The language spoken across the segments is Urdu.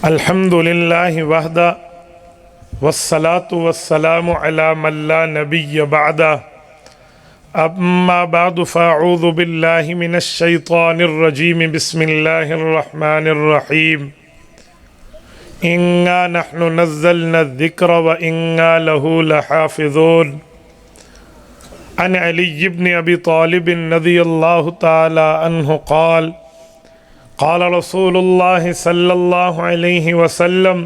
الحمد للہ وحدہ والصلاة والسلام علی من لا نبی بعدہ اما بعد فاعوذ باللہ من الشیطان الرجیم بسم اللہ الرحمن الرحیم انا نحن نزلنا الذکر وانا له لحافظون عن علی بن ابی طالب رضی اللہ تعالی عنہ قال قال رسول اللہ صلی اللہ علیہ وسلم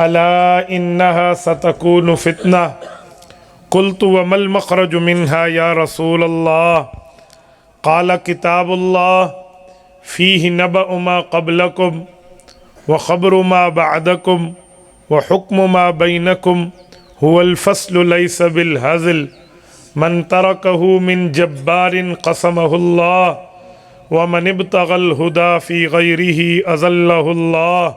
الا انها ستكون فتنة قلت وما المخرج منها يا رسول الله قال كتاب الله فيه نبأ ما قبلكم وخبر ما بعدكم وحكم ما بينكم هو الفصل ليس بالهزل من تركه من جبار قسمه الله ومن ابتغى الهدى في غيره أذله الله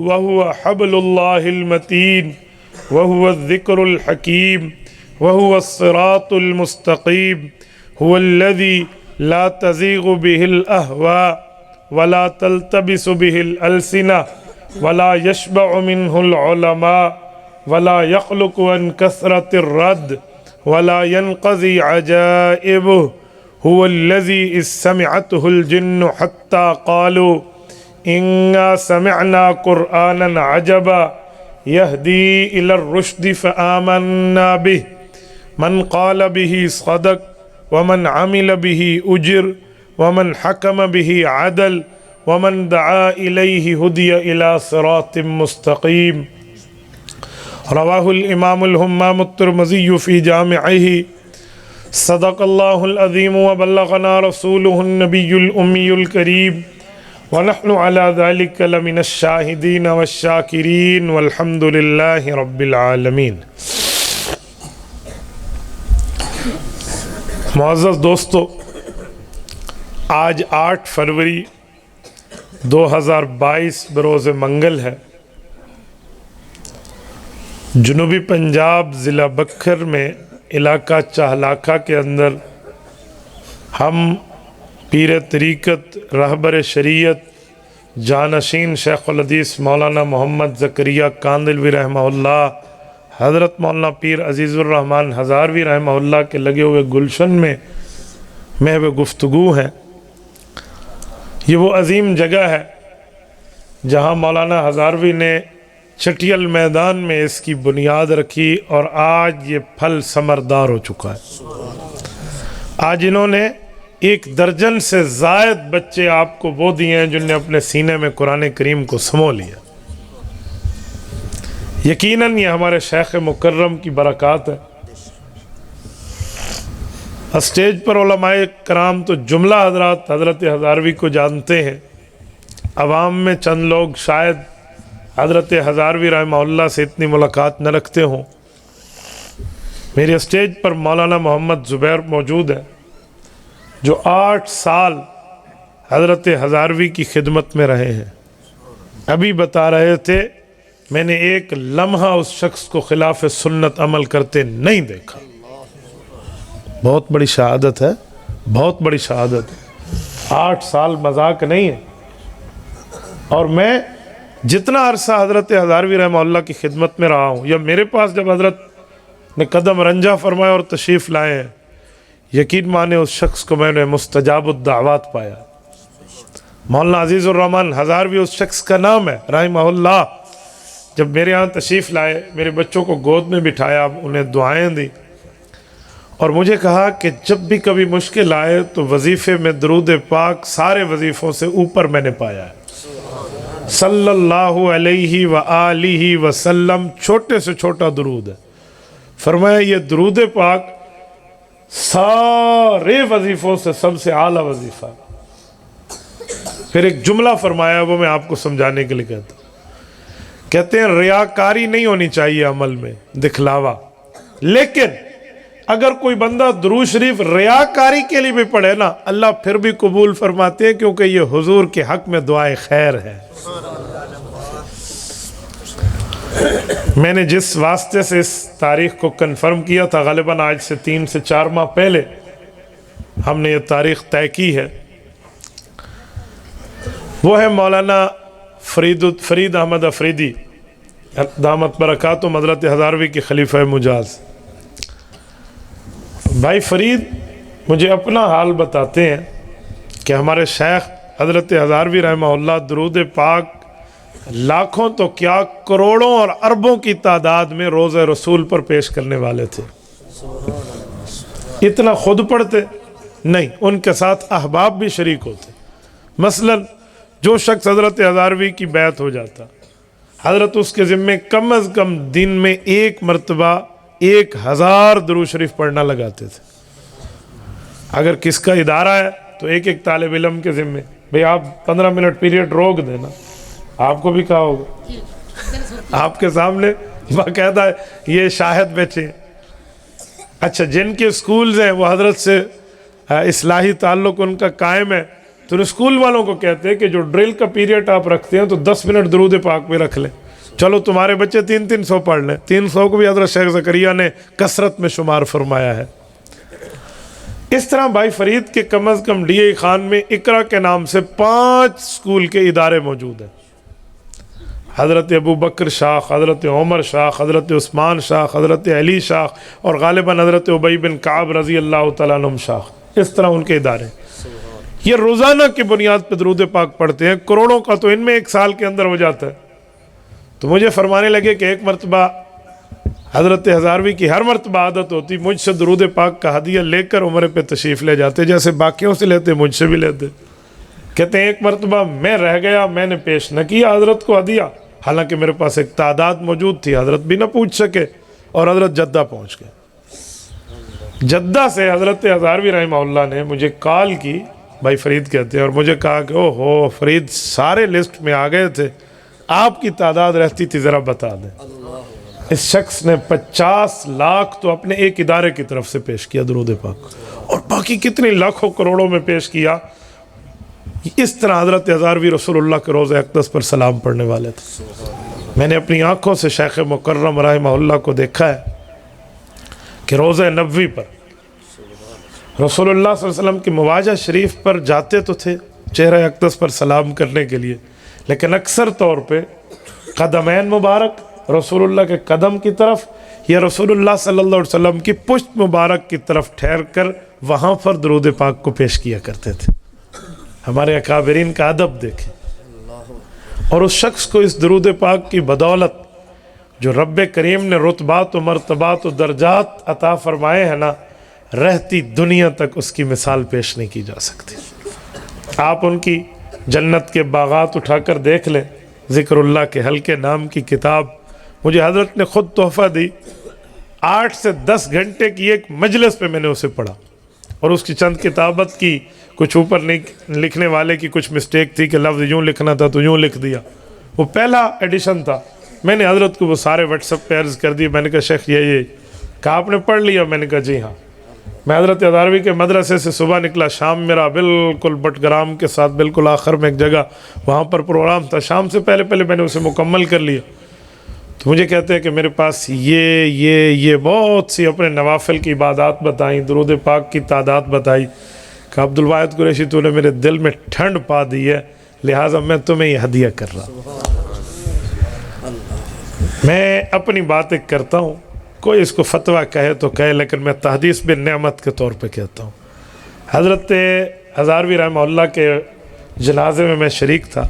وهو حبل الله المتين وهو الذكر الحكيم وهو الصراط المستقيم هو الذي لا تزيغ به الأهواء ولا تلتبس به الألسنة ولا يشبع منه العلماء ولا يخلق عن كثرة الرد ولا ينقضي عجائبه هو الذي إذ سمعته الجن حتى قالوا إنا سمعنا قرآنا عجبا يهدي إلى الرشد فآمنا به من قال به صدق ومن عمل به أجر ومن حكم به عدل ومن دعا إليه هدي إلى صراط مستقيم رواه الإمام الهمام الترمذي في جامعه صدق الله العظيم وبلغنا رسوله النبي الأمي الكريم ونحن على ذلك لمن الشاهدين والشاكرين والحمد لله رب العالمين۔ معزز دوستو، آج 8 فروری 2022 بروز منگل ہے۔ جنوبی پنجاب ضلع بکھر میں علاقہ چہلاکہ کے اندر ہم پیر طریقت رہبر شریعت جانشین شیخ الحدیث مولانا محمد زکریا کاندلوی رحمہ اللہ، حضرت مولانا پیر عزیز الرحمن ہزاروی رحمہ اللہ کے لگے ہوئے گلشن میں محو گفتگو ہیں۔ یہ وہ عظیم جگہ ہے جہاں مولانا ہزاروی نے چٹیل میدان میں اس کی بنیاد رکھی اور آج یہ پھل ثمردار ہو چکا ہے۔ آج انہوں نے 1 درجن سے زائد بچے آپ کو وہ دیے ہیں جن نے اپنے سینے میں قرآن کریم کو سمو لیا۔ یقیناً یہ ہمارے شیخ مکرم کی برکات ہے۔ اسٹیج پر علماء کرام تو جملہ حضرات حضرت ہزاروی کو جانتے ہیں، عوام میں چند لوگ شاید حضرت ہزاروی رحمہ اللہ سے اتنی ملاقات نہ رکھتے ہوں۔ میری اسٹیج پر مولانا محمد زبیر موجود ہے جو 8 سال حضرت ہزاروی کی خدمت میں رہے ہیں۔ ابھی بتا رہے تھے میں نے ایک لمحہ اس شخص کو خلاف سنت عمل کرتے نہیں دیکھا۔ بہت بڑی شہادت ہے، بہت بڑی شہادت ہے۔ 8 سال مذاق نہیں ہے۔ اور میں جتنا عرصہ حضرت ہزاروی رحمہ اللہ کی خدمت میں رہا ہوں، یا میرے پاس جب حضرت نے قدم رنجہ فرمایا اور تشریف لائے ہیں، یقین مانے اس شخص کو میں نے مستجاب الدعوات پایا۔ مولانا عزیز الرحمن ہزاروی اس شخص کا نام ہے رحمہ اللہ۔ جب میرے یہاں تشریف لائے، میرے بچوں کو گود میں بٹھایا، انہیں دعائیں دی اور مجھے کہا کہ جب بھی کبھی مشکل آئے تو وظیفے میں درود پاک سارے وظیفوں سے اوپر میں نے پایا ہے۔ صلی اللہ علیہ وآلہ وسلم چھوٹے سے چھوٹا درود ہے۔ فرمایا یہ درود پاک سارے وظیفوں سے سب سے اعلیٰ وظیفہ ہے۔ پھر ایک جملہ فرمایا، وہ میں آپ کو سمجھانے کے لیے کہتا ہوں۔ کہتے ہیں ریاکاری نہیں ہونی چاہیے عمل میں، دکھلاوا، لیکن اگر کوئی بندہ درود شریف ریاکاری کے لیے بھی پڑھے نا، اللہ پھر بھی قبول فرماتے ہیں، کیونکہ یہ حضور کے حق میں دعائے خیر ہے۔ میں نے جس واسطے سے اس تاریخ کو کنفرم کیا تھا، غالباً آج سے 3 سے 4 ماہ پہلے ہم نے یہ تاریخ طے کی ہے۔ وہ ہے مولانا فرید احمد افریدی دامت برکاتہم حضرت ہزاروی کی خلیفہ مجاز۔ بھائی فرید مجھے اپنا حال بتاتے ہیں کہ ہمارے شیخ حضرت ہزاروی رحمہ اللہ درود پاک لاکھوں تو کیا کروڑوں اور اربوں کی تعداد میں روزہ رسول پر پیش کرنے والے تھے۔ اتنا خود پڑھتے نہیں، ان کے ساتھ احباب بھی شریک ہوتے۔ مثلا جو شخص حضرت ہزاروی کی بیعت ہو جاتا، حضرت اس کے ذمے کم از کم دن میں ایک مرتبہ 1000 درود شریف پڑھنا لگاتے تھے۔ اگر کس کا ادارہ ہے تو ایک ایک طالب علم کے ذمے بھئی آپ 15 منٹ پیریڈ روک دینا، آپ کو بھی کہا ہوگا، آپ کے سامنے باقاعدہ یہ شاہد بیٹھے۔ اچھا جن کے سکولز ہیں وہ حضرت سے اصلاحی تعلق ان کا قائم ہے، تو اسکول والوں کو کہتے ہیں کہ جو ڈرل کا پیریڈ آپ رکھتے ہیں تو 10 منٹ درود پاک میں رکھ لیں، چلو تمہارے بچے 300 پڑھ لیں۔ 300 کو بھی حضرت شیخ زکریا نے کثرت میں شمار فرمایا ہے۔ اس طرح بھائی فرید کے کم از کم ڈی اے خان میں اقرا کے نام سے 5 سکول کے ادارے موجود ہیں۔ حضرت ابو بکر شاخ، حضرت عمر شاخ، حضرت عثمان شاخ، حضرت علی شاخ، اور غالباً حضرت ابی بن کعب رضی اللہ تعالیٰ عنہم شاخ۔ اس طرح ان کے ادارے، یہ روزانہ کی بنیاد پہ درود پاک پڑھتے ہیں، کروڑوں کا تو ان میں ایک سال کے اندر ہو جاتا ہے۔ تو مجھے فرمانے لگے کہ ایک مرتبہ حضرت ہزاروی کی ہر مرتبہ عادت ہوتی مجھ سے درود پاک کا ہدیہ لے کر عمرے پہ تشریف لے جاتے، جیسے باقیوں سے لیتے مجھ سے بھی لیتے۔ کہتے ہیں ایک مرتبہ میں رہ گیا، میں نے پیش نہ کیا حضرت کو ہدیہ، حالانکہ میرے پاس ایک تعداد موجود تھی، حضرت بھی نہ پوچھ سکے، اور حضرت جدہ پہنچ گئے۔ جدہ سے حضرت ہزاروی رحمہ اللہ نے مجھے کال کی، بھائی فرید کہتے ہیں، اور مجھے کہا کہ او ہو فرید سارے لسٹ میں آ گئے تھے، آپ کی تعداد رہتی تھی ذرا بتا دیں۔ اس شخص نے 50 لاکھ تو اپنے ایک ادارے کی طرف سے پیش کیا درود پاک، اور باقی کتنی لاکھوں کروڑوں میں پیش کیا۔ اس طرح حضرت ہزاروی رسول اللہ کے روضہ اقدس پر سلام پڑھنے والے تھے۔ میں نے اپنی آنکھوں سے شیخ مکرم رحمہ اللہ کو دیکھا ہے کہ روضہ نبوی پر رسول اللہ صلی اللہ علیہ وسلم کی مواجہ شریف پر جاتے تو تھے چہرہ اقدس پر سلام کرنے کے لیے، لیکن اکثر طور پہ قدمین مبارک رسول اللہ کے قدم کی طرف یا رسول اللہ صلی اللہ علیہ وسلم کی پشت مبارک کی طرف ٹھہر کر وہاں پر درود پاک کو پیش کیا کرتے تھے۔ ہمارے اکابرین کا ادب دیکھیں، اور اس شخص کو اس درود پاک کی بدولت جو رب کریم نے رتبات و مرتبات و درجات عطا فرمائے ہیں نا، رہتی دنیا تک اس کی مثال پیش نہیں کی جا سکتی۔ آپ ان کی جنت کے باغات اٹھا کر دیکھ لیں، ذکر اللہ کے حلقے نام کی کتاب مجھے حضرت نے خود تحفہ دی، 8 سے 10 گھنٹے کی ایک مجلس پہ میں نے اسے پڑھا، اور اس کی چند کتابت کی کچھ اوپر لکھنے والے کی کچھ مسٹیک تھی کہ لفظ یوں لکھنا تھا تو یوں لکھ دیا، وہ پہلا ایڈیشن تھا۔ میں نے حضرت کو وہ سارے واٹس ایپ پہ عرض کر دیے، میں نے کہا شیخ یہ کہا آپ نے پڑھ لیا؟ میں نے کہا جی ہاں۔ میں حضرت ہزاروی کے مدرسے سے صبح نکلا، شام میرا بالکل بٹ گرام کے ساتھ بالکل آخر میں ایک جگہ وہاں پر پروگرام تھا، شام سے پہلے میں نے اسے مکمل کر لیا۔ تو مجھے کہتے ہیں کہ میرے پاس یہ بہت سی اپنے نوافل کی عبادات بتائیں، درود پاک کی تعداد بتائی، کہ عبدالواحد قریشی تو نے میرے دل میں ٹھنڈ پا دی ہے، لہٰذا میں تمہیں یہ ہدیہ کر رہا ہوں۔ میں اپنی باتیں کرتا ہوں، کوئی اس کو فتویٰ کہے تو کہے، لیکن میں تحدیث بن نعمت کے طور پہ کہتا ہوں۔ حضرت ہزاروی رحمہ اللہ کے جنازے میں شریک تھا۔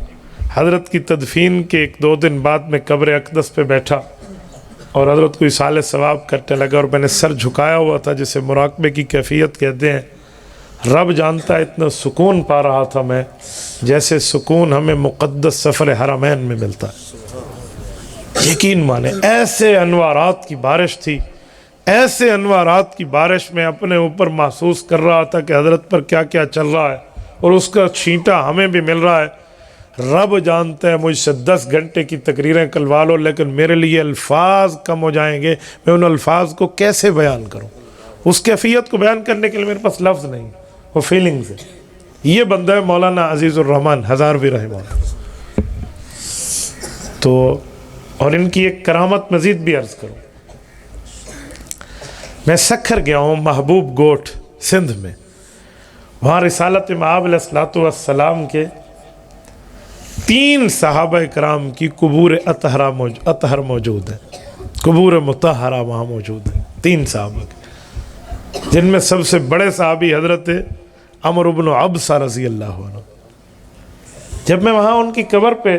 حضرت کی تدفین کے 1-2 دن بعد میں قبر اقدس پہ بیٹھا اور حضرت کو اصال ثواب کرنے لگا، اور میں نے سر جھکایا ہوا تھا، جسے مراقبے کی کیفیت کہتے ہیں۔ رب جانتا ہے اتنا سکون پا رہا تھا میں، جیسے سکون ہمیں مقدس سفر حرمین میں ملتا ہے۔ یقین مانے ایسے انوارات کی بارش تھی، ایسے انوارات کی بارش میں اپنے اوپر محسوس کر رہا تھا کہ حضرت پر کیا کیا چل رہا ہے، اور اس کا چھینٹا ہمیں بھی مل رہا ہے۔ رب جانتا ہے مجھ سے 10 گھنٹے کی تقریریں کلوا لو، لیکن میرے لیے الفاظ کم ہو جائیں گے، میں ان الفاظ کو کیسے بیان کروں؟ اس کیفیت کو بیان کرنے کے لیے میرے پاس لفظ نہیں، وہ فیلنگز ہے۔ یہ بندہ ہے مولانا عزیز الرحمن ہزاروی رحمہ اللہ۔ تو اور ان کی ایک کرامت مزید بھی عرض کروں، میں سکھر گیا ہوں محبوب گوٹھ سندھ میں، وہاں رسالت مآب علیہ الصلوۃ والسلام کے 3 صحابہ کرام کی قبور اطہر موجود ہے، قبور مطہرہ وہاں موجود ہے، 3 صحابہ کی، جن میں سب سے بڑے صحابی حضرت عمرو بن عبسہ رضی اللہ عنہ۔ جب میں وہاں ان کی قبر پہ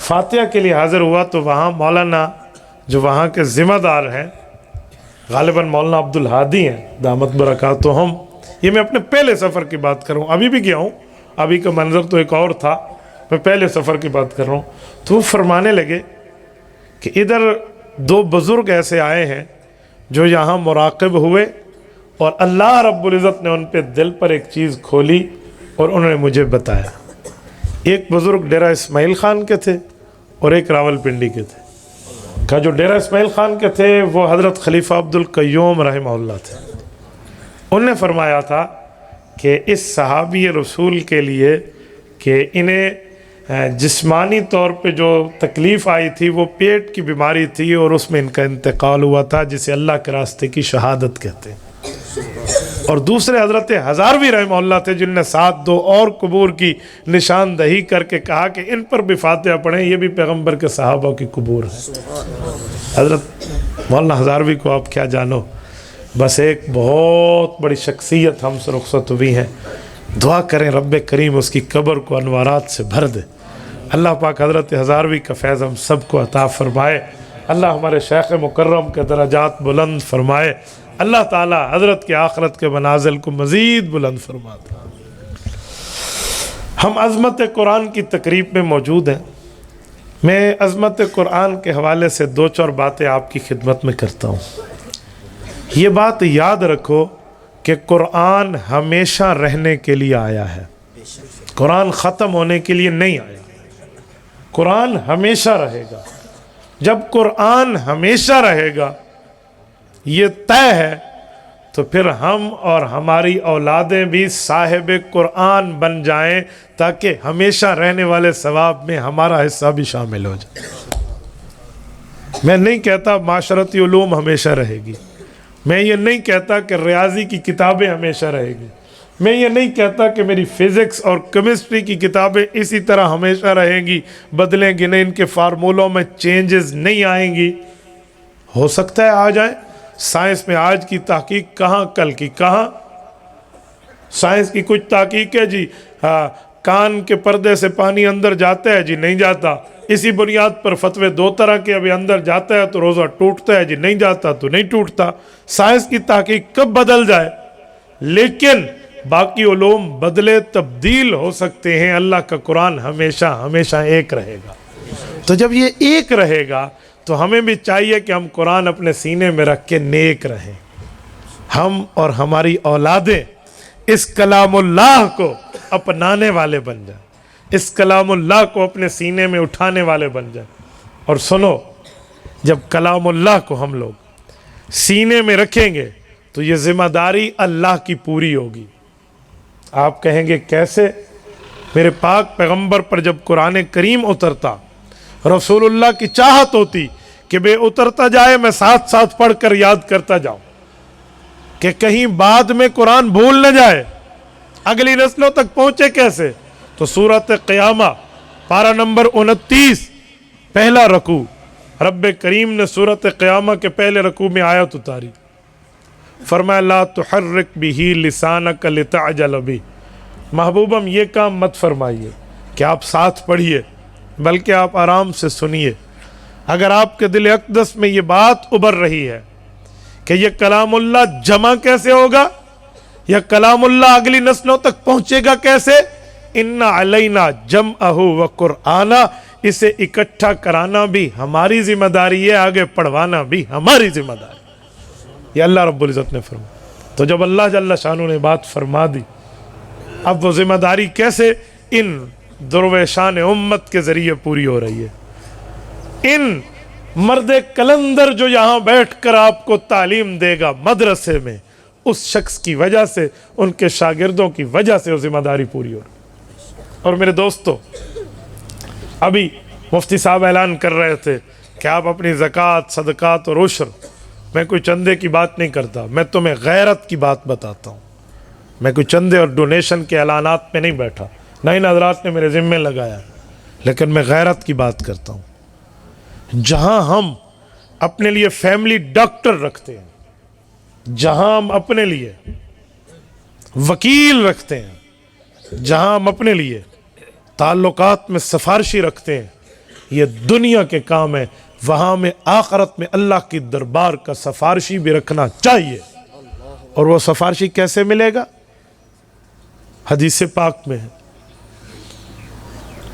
فاتحہ کے لیے حاضر ہوا تو وہاں مولانا جو وہاں کے ذمہ دار ہیں، غالباً مولانا عبدالہادی ہیں دامت برکاتہم، یہ میں اپنے پہلے سفر کی بات کر رہا ہوں، ابھی بھی گیا ہوں، ابھی کا منظر تو ایک اور تھا، میں پہلے سفر کی بات کر رہا ہوں، تو وہ فرمانے لگے کہ ادھر 2 بزرگ ایسے آئے ہیں جو یہاں مراقب ہوئے اور اللہ رب العزت نے ان پہ دل پر ایک چیز کھولی اور انہوں نے مجھے بتایا۔ ایک بزرگ ڈیرہ اسماعیل خان کے تھے اور ایک راول پنڈی کے تھے۔ کہا جو ڈیرہ اسماعیل خان کے تھے وہ حضرت خلیفہ عبد القیوم رحمہ اللہ تھے۔ انہوں نے فرمایا تھا کہ اس صحابی رسول کے لیے کہ انہیں جسمانی طور پہ جو تکلیف آئی تھی وہ پیٹ کی بیماری تھی اور اس میں ان کا انتقال ہوا تھا، جسے اللہ کے راستے کی شہادت کہتے ہیں۔ اور دوسرے حضرت ہزاروی رحمہ اللہ تھے جن نے 2 اور قبور کی نشاندہی کر کے کہا کہ ان پر بھی فاتحہ پڑھیں، یہ بھی پیغمبر کے صحابہ کی قبور ہے۔ حضرت مولانا ہزاروی کو آپ کیا جانو، بس ایک بہت بڑی شخصیت ہم سے رخصت ہوئی ہیں، دعا کریں رب کریم اس کی قبر کو انوارات سے بھر دے۔ اللہ پاک حضرت ہزاروی کا فیض ہم سب کو عطا فرمائے، اللہ ہمارے شیخ مکرم کے درجات بلند فرمائے، اللہ تعالی حضرت کے آخرت کے منازل کو مزید بلند فرماتا۔ ہم عظمت قرآن کی تقریب میں موجود ہیں۔ میں عظمت قرآن کے حوالے سے 2-4 باتیں آپ کی خدمت میں کرتا ہوں۔ یہ بات یاد رکھو کہ قرآن ہمیشہ رہنے کے لیے آیا ہے، قرآن ختم ہونے کے لیے نہیں آیا، قرآن ہمیشہ رہے گا۔ جب قرآن ہمیشہ رہے گا یہ طے ہے تو پھر ہم اور ہماری اولادیں بھی صاحب قرآن بن جائیں تاکہ ہمیشہ رہنے والے ثواب میں ہمارا حصہ بھی شامل ہو جائے۔ میں نہیں کہتا معاشرتی علوم ہمیشہ رہے گی، میں یہ نہیں کہتا کہ ریاضی کی کتابیں ہمیشہ رہے گی، میں یہ نہیں کہتا کہ میری فزکس اور کیمسٹری کی کتابیں اسی طرح ہمیشہ رہیں گی، بدلیں گی نہیں، ان کے فارمولوں میں چینجز نہیں آئیں گی۔ ہو سکتا ہے آ جائیں، سائنس میں آج کی تحقیق کہاں کل کی کہاں، سائنس کی کچھ تحقیق ہے جی کان کے پردے سے پانی اندر جاتا ہے جی نہیں جاتا، اسی بنیاد پر فتوے 2 طرح کے، ابھی اندر جاتا ہے تو روزہ ٹوٹتا ہے جی نہیں جاتا تو نہیں ٹوٹتا۔ سائنس کی تحقیق کب بدل جائے، لیکن باقی علوم بدلے تبدیل ہو سکتے ہیں، اللہ کا قرآن ہمیشہ ہمیشہ ایک رہے گا۔ تو جب یہ ایک رہے گا تو ہمیں بھی چاہیے کہ ہم قرآن اپنے سینے میں رکھ کے نیک رہیں، ہم اور ہماری اولادیں اس کلام اللہ کو اپنانے والے بن جائیں، اس کلام اللہ کو اپنے سینے میں اٹھانے والے بن جائیں۔ اور سنو، جب کلام اللہ کو ہم لوگ سینے میں رکھیں گے تو یہ ذمہ داری اللہ کی پوری ہوگی۔ آپ کہیں گے کیسے؟ میرے پاک پیغمبر پر جب قرآن کریم اترتا، رسول اللہ کی چاہت ہوتی کہ بے اترتا جائے میں ساتھ ساتھ پڑھ کر یاد کرتا جاؤں کہ کہیں بعد میں قرآن بھول نہ جائے، اگلی نسلوں تک پہنچے کیسے؟ تو سورۃ قیامہ پارہ نمبر 29 پہلا رکوع، رب کریم نے سورۃ قیامہ کے پہلے رکوع میں آیت اتاری، فرمایا لا تحرک بہ لسانک لتعجل بہ، محبوبم یہ کام مت فرمائیے کہ آپ ساتھ پڑھیے، بلکہ آپ آرام سے سنیے۔ اگر آپ کے دل اقدس میں یہ بات ابھر رہی ہے کہ یہ کلام اللہ جمع کیسے ہوگا، یا کلام اللہ اگلی نسلوں تک پہنچے گا کیسے، ان علینا جمعہ و قرآنہ، اسے اکٹھا کرانا بھی ہماری ذمہ داری ہے، آگے پڑھوانا بھی ہماری ذمہ داری، یہ اللہ رب العزت نے فرمایا۔ تو جب اللہ جل شانہ نے بات فرما دی، اب وہ ذمہ داری کیسے ان درویشان امت کے ذریعے پوری ہو رہی ہے۔ ان مرد کلندر جو یہاں بیٹھ کر آپ کو تعلیم دے گا مدرسے میں، اس شخص کی وجہ سے، ان کے شاگردوں کی وجہ سے وہ ذمہ داری پوری ہو رہی ہے۔ اور میرے دوستو، ابھی مفتی صاحب اعلان کر رہے تھے کہ آپ اپنی زکوٰۃ، صدقات اور عشر، میں کوئی چندے کی بات نہیں کرتا، میں تمہیں غیرت کی بات بتاتا ہوں، میں کوئی چندے اور ڈونیشن کے اعلانات میں نہیں بیٹھا، نہ ان حضرات نے میرے ذمے لگایا، لیکن میں غیرت کی بات کرتا ہوں. جہاں ہم اپنے لیے فیملی ڈاکٹر رکھتے ہیں, جہاں ہم اپنے لیے وکیل رکھتے ہیں, جہاں ہم اپنے لیے تعلقات میں سفارشی رکھتے ہیں, یہ دنیا کے کام ہے. وہاں میں آخرت میں اللہ کی دربار کا سفارشی بھی رکھنا چاہیے. اور وہ سفارشی کیسے ملے گا؟ حدیث پاک میں ہے.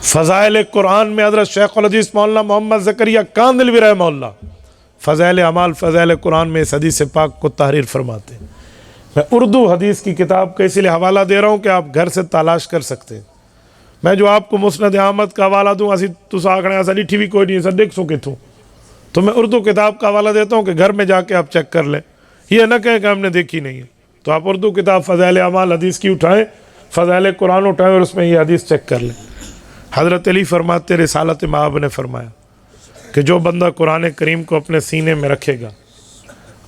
فضائل قرآن میں حضرت شیخ الحدیث مولانا محمد زکریا کاندھلوی رحمہ اللہ فضائل اعمال فضائل قرآن میں اس حدیث پاک کو تحریر فرماتے ہیں. میں اردو حدیث کی کتاب کا اسی لیے حوالہ دے رہا ہوں کہ آپ گھر سے تلاش کر سکتے ہیں. میں جو آپ کو مسند احمد کا حوالہ دوں اسی تس آکھنے ایسا ڈٹھی بھی کوئی نہیں, ایسا دیکھ سو کتوں, تو میں اردو کتاب کا حوالہ دیتا ہوں کہ گھر میں جا کے آپ چیک کر لیں. یہ نہ کہیں کہ ہم نے دیکھی نہیں ہے. تو آپ اردو کتاب فضائل اعمال حدیث کی اٹھائیں, فضائل قرآن اٹھائیں اور اس میں یہ حدیث چیک کر لیں. حضرت علی فرماتے رسالت مآب نے فرمایا کہ جو بندہ قرآن کریم کو اپنے سینے میں رکھے گا,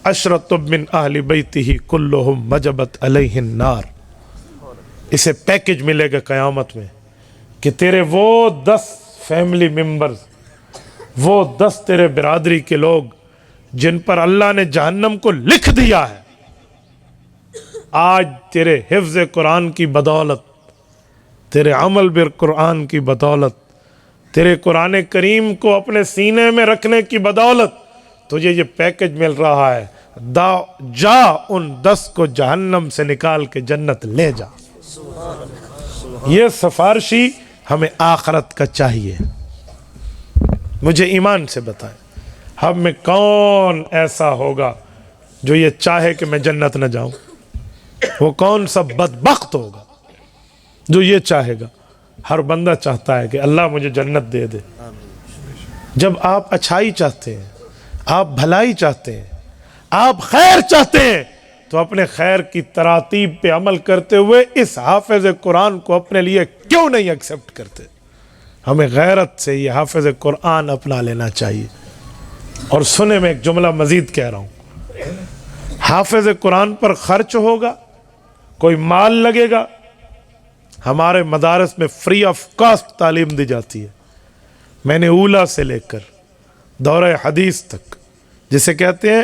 عشرۃ من اہل بیتہ کلہم وجبت علیہ النار, اسے پیکج ملے گا قیامت میں کہ تیرے وہ 10 فیملی ممبرز, وہ 10 تیرے برادری کے لوگ جن پر اللہ نے جہنم کو لکھ دیا ہے, آج تیرے حفظ قرآن کی بدولت, تیرے عمل بالقرآن کی بدولت, تیرے قرآن کریم کو اپنے سینے میں رکھنے کی بدولت تجھے یہ پیکج مل رہا ہے. جا ان 10 کو جہنم سے نکال کے جنت لے جا. یہ سفارشی ہمیں آخرت کا چاہیے. مجھے ایمان سے بتائیں, ہم میں کون ایسا ہوگا جو یہ چاہے کہ میں جنت نہ جاؤں؟ وہ کون سا بدبخت ہوگا جو یہ چاہے گا؟ ہر بندہ چاہتا ہے کہ اللہ مجھے جنت دے دے. جب آپ اچھائی چاہتے ہیں, آپ بھلائی چاہتے ہیں, آپ خیر چاہتے ہیں, تو اپنے خیر کی تراتیب پہ عمل کرتے ہوئے اس حافظ قرآن کو اپنے لیے کیوں نہیں ایکسیپٹ کرتے؟ ہمیں غیرت سے یہ حافظ قرآن اپنا لینا چاہیے. اور سنے میں ایک جملہ مزید کہہ رہا ہوں, حافظ قرآن پر خرچ ہوگا, کوئی مال لگے گا. ہمارے مدارس میں فری آف کاسٹ تعلیم دی جاتی ہے. میں نے اولا سے لے کر دورہ حدیث تک, جسے کہتے ہیں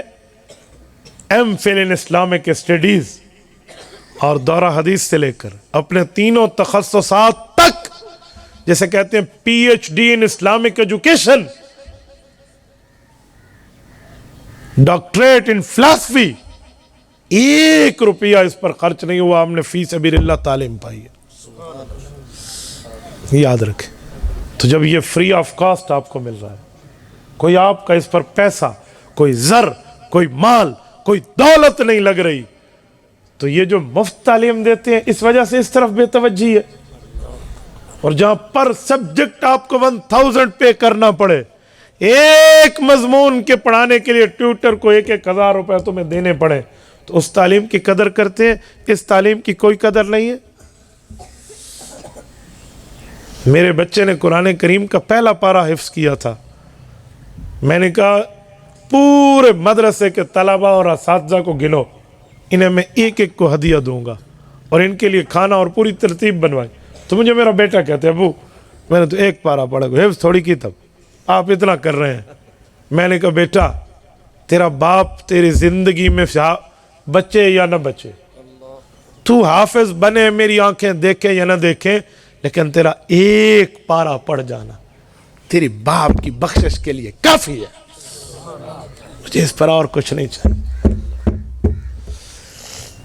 M Phil in Islamic studies, اور دورہ حدیث سے لے کر اپنے تینوں تخصصات تک, جسے کہتے ہیں P H D in Islamic education, doctorate in فلسفی, 1 روپیہ اس پر خرچ نہیں ہوا. ہم نے فی سبیل اللہ تعلیم پائی ہے. یاد رکھیں. تو جب یہ فری آف کاسٹ آپ کو مل رہا ہے, کوئی آپ کا اس پر پیسہ, کوئی زر, کوئی مال, کوئی دولت نہیں لگ رہی, تو یہ جو مفت تعلیم دیتے ہیں اس وجہ سے اس طرف بے توجہی ہے. اور جہاں پر سبجیکٹ آپ کو 1000 پے کرنا پڑے, ایک مضمون کے پڑھانے کے لیے ٹیوٹر کو 1,000 روپے تمہیں دینے پڑے, تو اس تعلیم کی قدر کرتے ہیں, اس تعلیم کی کوئی قدر نہیں ہے. میرے بچے نے قرآن کریم کا پہلا پارہ حفظ کیا تھا. میں نے کہا پورے مدرسے کے طلباء اور اساتذہ کو گنو, انہیں میں ایک کو ہدیہ دوں گا اور ان کے لیے کھانا اور پوری ترتیب بنوائی. تو مجھے میرا بیٹا کہتے ہیں ابو میں نے تو ایک پارہ پڑھا, حفظ تھوڑی کی, تب آپ اتنا کر رہے ہیں. میں نے کہا بیٹا تیرا باپ تیری زندگی میں بچے یا نہ بچے, تو حافظ بنے, میری آنکھیں دیکھیں یا نہ دیکھیں, لیکن تیرا ایک پارہ پڑھ جانا تیری باپ کی بخشش کے لیے کافی ہے. مجھے اس پر اور کچھ نہیں چاہیے.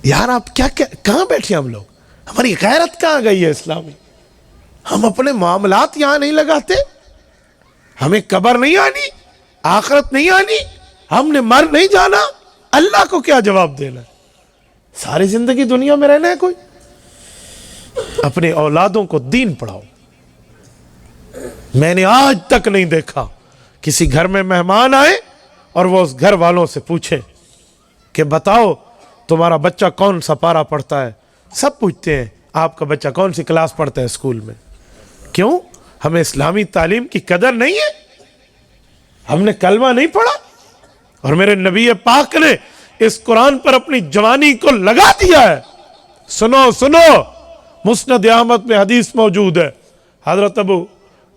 یار آپ کہاں بیٹھے ہم لوگ؟ ہماری غیرت کہاں گئی ہے اسلامی؟ ہم اپنے معاملات یہاں نہیں لگاتے. ہمیں قبر نہیں آنی, آخرت نہیں آنی, ہم نے مر نہیں جانا, اللہ کو کیا جواب دینا ہے؟ ساری زندگی دنیا میں رہنا ہے. کوئی اپنے اولادوں کو دین پڑھاؤ. میں نے آج تک نہیں دیکھا کسی گھر میں مہمان آئے اور وہ اس گھر والوں سے پوچھیں کہ بتاؤ تمہارا بچہ کون سا پارہ پڑھتا ہے. سب پوچھتے ہیں آپ کا بچہ کون سی کلاس پڑھتا ہے اسکول میں. کیوں؟ ہمیں اسلامی تعلیم کی قدر نہیں ہے, ہم نے کلمہ نہیں پڑھا, اور میرے نبی پاک نے اس قرآن پر اپنی جوانی کو لگا دیا ہے. سنو مسند احمد میں حدیث موجود ہے, حضرت ابو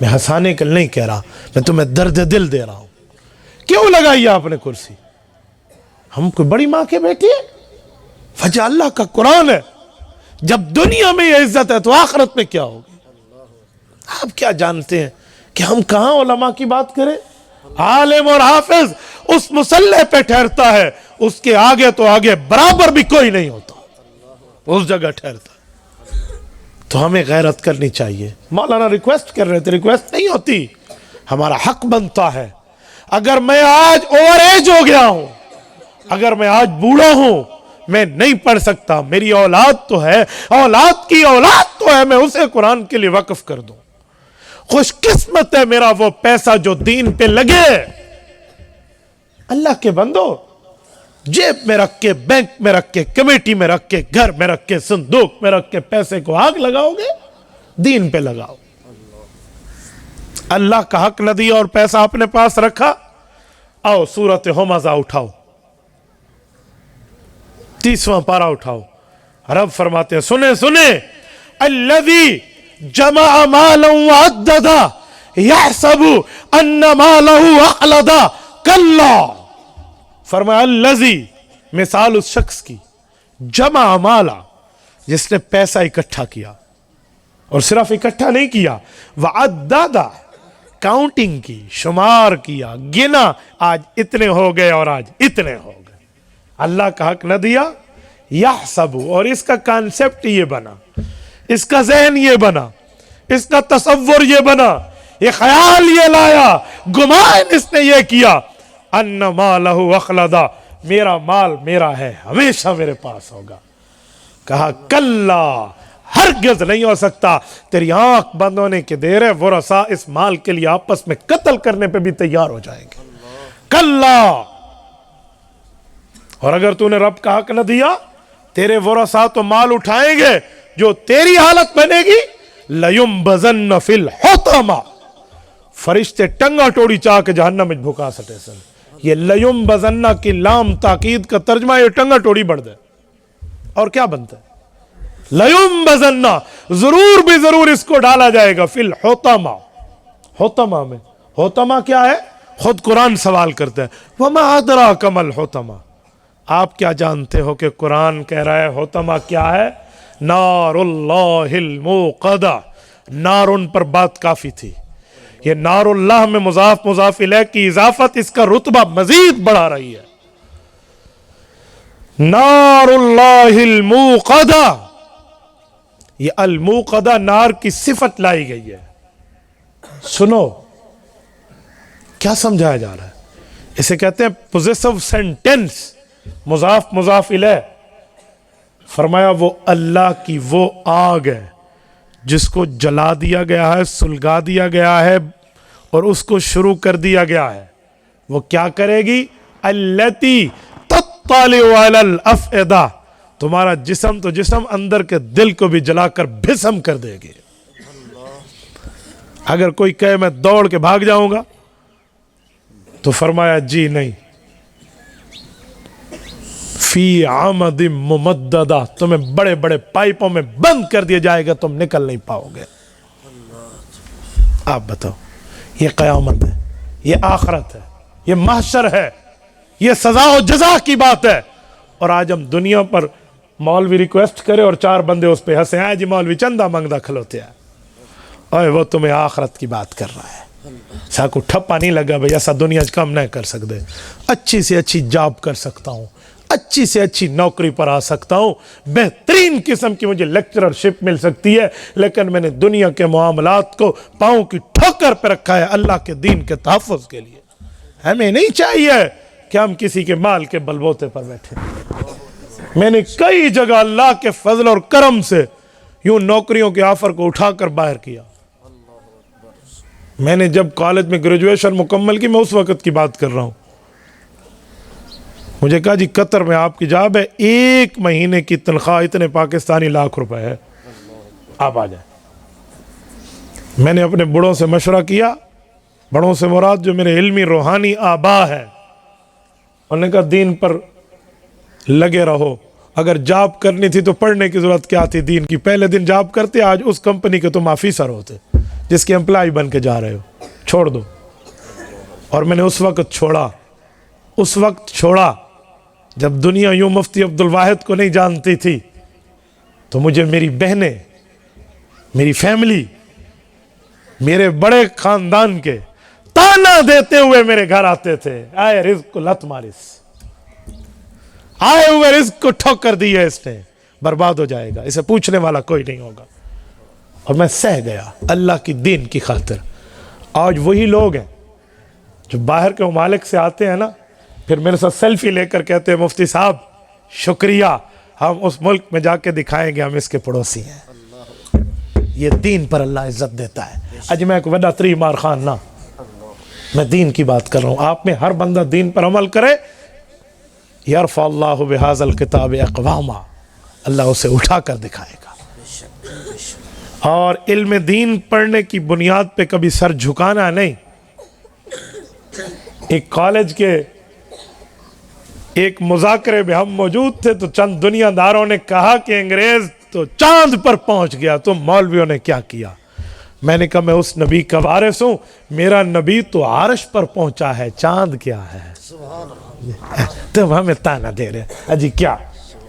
میں ہنسانے کے نہیں کہہ رہا, میں تمہیں درد دل دے رہا ہوں. کیوں لگائی آپ نے کرسی؟ ہم کوئی بڑی ماں کے بیٹے ہیں؟ وجہ اللہ کا قرآن ہے. جب دنیا میں یہ عزت ہے تو آخرت میں کیا ہوگی؟ آپ کیا جانتے ہیں کہ ہم کہاں علماء کی بات کریں؟ عالم اور حافظ اس مسلح پہ ٹھہرتا ہے, اس کے آگے تو آگے برابر بھی کوئی نہیں ہوتا, اس جگہ ٹھہرتا. تو ہمیں غیرت کرنی چاہیے. مولانا ریکویسٹ کر رہے تھے, ریکویسٹ نہیں ہوتی, ہمارا حق بنتا ہے. اگر میں آج اوور ایج ہو گیا ہوں, اگر میں آج بوڑھا ہوں, میں نہیں پڑھ سکتا, میری اولاد تو ہے, اولاد کی اولاد تو ہے, میں اسے قرآن کے لیے وقف کر دوں. خوش قسمت ہے میرا وہ پیسہ جو دین پہ لگے. اللہ کے بندو, جیب میں رکھ کے, بینک میں رکھ کے, کمیٹی میں رکھ کے, گھر میں رکھ کے, صندوق میں رکھ کے پیسے کو آگ لگاؤ گے؟ دین پہ لگاؤ. اللہ کا حق نہ دیا اور پیسہ اپنے پاس رکھا. آؤ سورۃ ہمزہ اٹھاؤ, 30واں پارہ اٹھاؤ. رب فرماتے ہیں, سنیں الذی جمع مالا وعددا یحسب ان مالہ اخلدا کلا. فرمایا الذی, مثال اس شخص کی, جمع مالا, جس نے پیسہ اکٹھا کیا, اور صرف اکٹھا نہیں کیا, وعددا, کاؤنٹنگ کی, شمار کیا, گنا, آج اتنے ہو گئے اور آج اتنے ہو گئے. اللہ کا حق نہ دیا. یحسب, اور اس کا کانسیپٹ یہ بنا, اس کا ذہن یہ بنا, اس کا تصور یہ بنا, یہ خیال یہ لایا, گمان اس نے یہ کیا, ان مالہ اخلدا, میرا مال میرا ہے, ہمیشہ میرے پاس ہوگا. کہا کلا, ہرگز نہیں ہو سکتا. تیری آنکھ بند ہونے کے دیر ہے, ورثاء اس مال کے لیے آپس میں قتل کرنے پہ بھی تیار ہو جائیں گے. کلا. اور اگر تو نے رب کا حق نہ دیا, تیرے ورثاء تو مال اٹھائیں گے, جو تیری حالت بنے گی, لَيُنْبَذَنَّ فِي الْحُطَمَةِ, فرشتے ٹنگا ٹوڑی چاہ کے جہنم میں بھکا سٹے سن. یہ لَيُنْبَذَنَّ کی لام تاکید کا ترجمہ, یہ ٹنگا ٹوڑی بڑھ دے. اور کیا بنتا ہے؟ لَيُنْبَذَنَّ, ضرور بھی ضرور اس کو ڈالا جائے گا, فِي الْحُطَمَةِ, حطمہ میں. حطمہ کیا ہے؟ خود قرآن سوال کرتا ہے, وَمَا أَدْرَاكَ مَا الْحُطَمَةِ, آپ کیا جانتے ہو کہ قرآن کہہ رہا ہے حطمہ کیا ہے؟ نار اللہ الموقدہ. نار ان پر بات کافی تھی. یہ نار اللہ میں مضاف مضاف الیہ کی اضافت اس کا رتبہ مزید بڑھا رہی ہے. نار اللہ الموقدہ, یہ الموقدہ نار کی صفت لائی گئی ہے. سنو کیا سمجھایا جا رہا ہے. اسے کہتے ہیں پوزیسو سینٹینس, مضاف مضاف الیہ. فرمایا وہ اللہ کی وہ آگ ہے جس کو جلا دیا گیا ہے, سلگا دیا گیا ہے, اور اس کو شروع کر دیا گیا ہے. وہ کیا کرے گی؟ التی تطلع علی الافئدہ, تمہارا جسم تو جسم, اندر کے دل کو بھی جلا کر بھسم کر دے گی. اگر کوئی کہے میں دوڑ کے بھاگ جاؤں گا, تو فرمایا جی نہیں, فی عمد ممددہ, تمہیں بڑے بڑے پائپوں میں بند کر دیا جائے گا, تم نکل نہیں پاؤ گے. آپ بتاؤ, یہ قیامت ہے, یہ آخرت ہے, یہ محشر ہے, یہ سزا و جزا کی بات ہے. اور آج ہم دنیا پر مولوی ریکویسٹ کرے اور 4 بندے اس پہ ہنسے, آج مولوی چندہ منگدہ کھلوتے ہیں, اور وہ تمہیں آخرت کی بات کر رہا ہے. ساکو ٹھپا نہیں لگا بھئی ایسا دنیا کم نہیں کر سکتے, اچھی سے اچھی جاب کر سکتا ہوں, اچھی سے اچھی نوکری پر آ سکتا ہوں, بہترین قسم کی مجھے لیکچررشپ مل سکتی ہے, لیکن میں نے دنیا کے معاملات کو پاؤں کی ٹھوکر پہ رکھا ہے اللہ کے دین کے تحفظ کے لیے. ہمیں نہیں چاہیے کہ ہم کسی کے مال کے بلبوتے پر بیٹھے. میں نے کئی جگہ اللہ کے فضل اور کرم سے یوں نوکریوں کے آفر کو اٹھا کر باہر کیا. میں نے جب کالج میں گریجویشن مکمل کی, میں اس وقت کی بات کر رہا ہوں, مجھے کہا جی قطر میں آپ کی جاب ہے, 1 مہینے کی تنخواہ اتنے پاکستانی لاکھ روپے ہے, آپ آ جائیں. میں نے اپنے بڑوں سے مشورہ کیا, بڑوں سے مراد جو میرے علمی روحانی آبا ہے, انہوں نے کہا دین پر لگے رہو. اگر جاب کرنی تھی تو پڑھنے کی ضرورت کیا تھی دین کی, پہلے دن جاب کرتے, آج اس کمپنی کے تم آفیسر ہوتے. جس کے امپلائی بن کے جا رہے ہو، چھوڑ دو. اور میں نے اس وقت چھوڑا جب دنیا یوں مفتی عبد الواحد کو نہیں جانتی تھی، تو مجھے میری بہنیں، میری فیملی، میرے بڑے خاندان کے تانا دیتے ہوئے میرے گھر آتے تھے، آئے رزق کو لت مارس، آئے ہوئے رزق کو ٹھوکر دی ہے اس نے، برباد ہو جائے گا، اسے پوچھنے والا کوئی نہیں ہوگا. اور میں سہ گیا اللہ کی دین کی خاطر. آج وہی لوگ ہیں جو باہر کے ممالک سے آتے ہیں نا، پھر میرے ساتھ سیلفی لے کر کہتے ہیں مفتی صاحب شکریہ، ہم اس ملک میں جا کے دکھائیں گے ہم اس کے پڑوسی ہیں. یہ دین پر اللہ عزت دیتا ہے. اج میں ایک وڈا تری مار خان نہ، میں دین کی بات کر رہا ہوں. آپ میں ہر بندہ دین پر عمل کرے، یرفع اللہ بہذا الکتاب اقواما، اللہ اسے اٹھا کر دکھائے گا. اور علم دین پڑھنے کی بنیاد پہ کبھی سر جھکانا نہیں. ایک کالج کے ایک مذاکرے میں ہم موجود تھے تو چند دنیا داروں نے کہا کہ انگریز تو چاند پر پہنچ گیا، تو مولویوں نے کیا کیا؟ میں نے کہا میں اس نبی کا وارث ہوں، میرا نبی تو عرش پر پہنچا ہے، چاند کیا ہے؟ تم ہمیں تانا دے رہے اجی کیا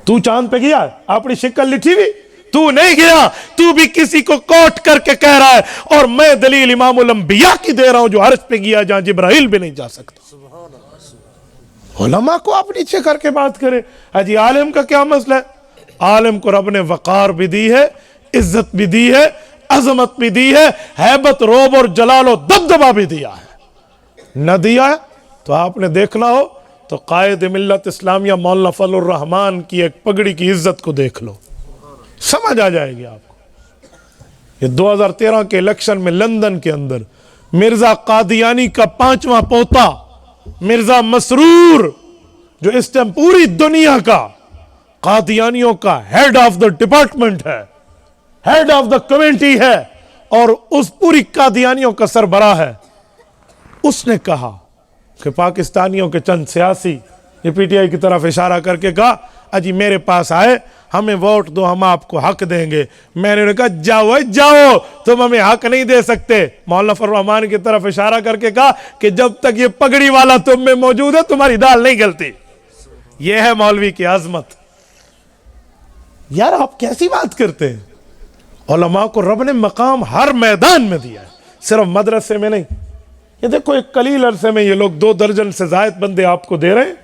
تو چاند پہ گیا؟ اپنی شکل لٹھی ہوئی، تو نہیں گیا، تو بھی کسی کو کوٹ کر کے کہہ رہا ہے. اور میں دلیل امام الانبیاء کی دے رہا ہوں جو عرش پہ گیا جہاں جبرائیل بھی نہیں جا سکتا. علماء کو آپ نیچے کر کے بات کرے. اجی عالم کا کیا مسئلہ ہے؟ عالم کو رب نے وقار بھی دی ہے، عزت بھی دی ہے، عظمت بھی دی ہے، ہیبت، روب اور جلال و دبدبہ بھی دیا ہے. نہ دیا ہے تو آپ نے دیکھنا ہو تو قائد ملت اسلامیہ مولانا فضل الرحمان کی ایک پگڑی کی عزت کو دیکھ لو، سمجھ آ جائے گی آپ کو. یہ 2013 کے الیکشن میں لندن کے اندر مرزا قادیانی کا 5واں پوتا مرزا مسرور، جو اس ٹائم پوری دنیا کا قادیانیوں کا ہیڈ آف دا ڈپارٹمنٹ ہے، ہیڈ آف دا کمیٹی ہے، اور اس پوری قادیانیوں کا سربراہ ہے، اس نے کہا کہ پاکستانیوں کے چند سیاسی، یہ پی ٹی آئی کی طرف اشارہ کر کے کہا اجی میرے پاس آئے، ہمیں ووٹ دو، ہم آپ کو حق دیں گے. میں نے کہا جاؤ، تم ہمیں حق نہیں دے سکتے. مولانا فضل الرحمان کی طرف اشارہ کر کے کہا کہ جب تک یہ پگڑی والا تم میں موجود ہے تمہاری دال نہیں گلتی. یہ ہے مولوی کی عظمت. یار آپ کیسی بات کرتے ہیں؟ علماء کو رب نے مقام ہر میدان میں دیا ہے، صرف مدرسے میں نہیں. یہ دیکھو ایک قلیل عرصے میں یہ لوگ 2 درجن سے زائد بندے آپ کو دے رہے ہیں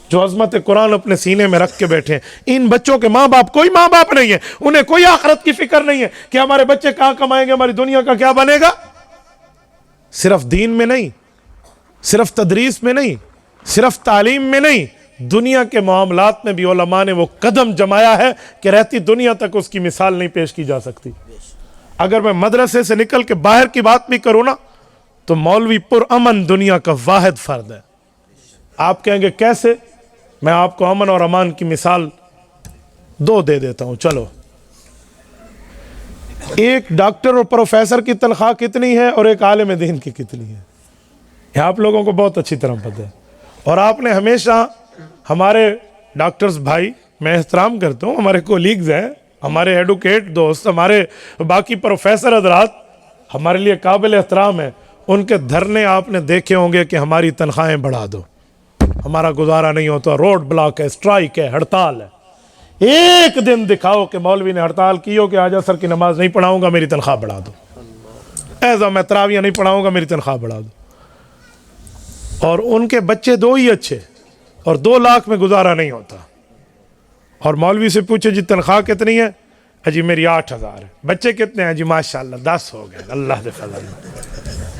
جو عظمت قرآن اپنے سینے میں رکھ کے بیٹھے ہیں. ان بچوں کے ماں باپ کوئی ماں باپ نہیں ہے، انہیں کوئی آخرت کی فکر نہیں ہے کہ ہمارے بچے کہاں کمائیں گے، ہماری دنیا کا کیا بنے گا. صرف دین میں نہیں، صرف تدریس میں نہیں، صرف تعلیم میں نہیں، دنیا کے معاملات میں بھی علماء نے وہ قدم جمایا ہے کہ رہتی دنیا تک اس کی مثال نہیں پیش کی جا سکتی. اگر میں مدرسے سے نکل کے باہر کی بات بھی کروں نا تو مولوی پرامن دنیا کا واحد فرد ہے. آپ کہیں گے کیسے؟ میں آپ کو امن اور امان کی مثال 2 دے دیتا ہوں. چلو، ایک ڈاکٹر اور پروفیسر کی تنخواہ کتنی ہے اور ایک عالم دین کی کتنی ہے؟ یہ آپ لوگوں کو بہت اچھی طرح پتہ ہے. اور آپ نے ہمیشہ ہمارے ڈاکٹرز بھائی، میں احترام کرتا ہوں، ہمارے کولیگز ہیں، ہمارے ایڈوکیٹ دوست، ہمارے باقی پروفیسر حضرات ہمارے لیے قابل احترام ہیں. ان کے دھرنے آپ نے دیکھے ہوں گے کہ ہماری تنخواہیں بڑھا دو، ہمارا گزارا نہیں ہوتا، روڈ بلاک ہے، اسٹرائک ہے، ہڑتال ہے. ایک دن دکھاؤ کہ مولوی نے ہڑتال کی ہو کہ آج عصر کی نماز نہیں پڑھاؤں گا میری تنخواہ بڑھا دو، ایسا میں تراویح نہیں پڑھاؤں گا میری تنخواہ بڑھا دو. اور ان کے بچے 2 ہی اچھے اور 2 لاکھ میں گزارا نہیں ہوتا. اور مولوی سے پوچھے جی تنخواہ کتنی ہے؟ جی میری 8,000 ہے. بچے کتنے ہیں؟ جی ماشاءاللہ 10 ہو گئے اللہ دے فضل.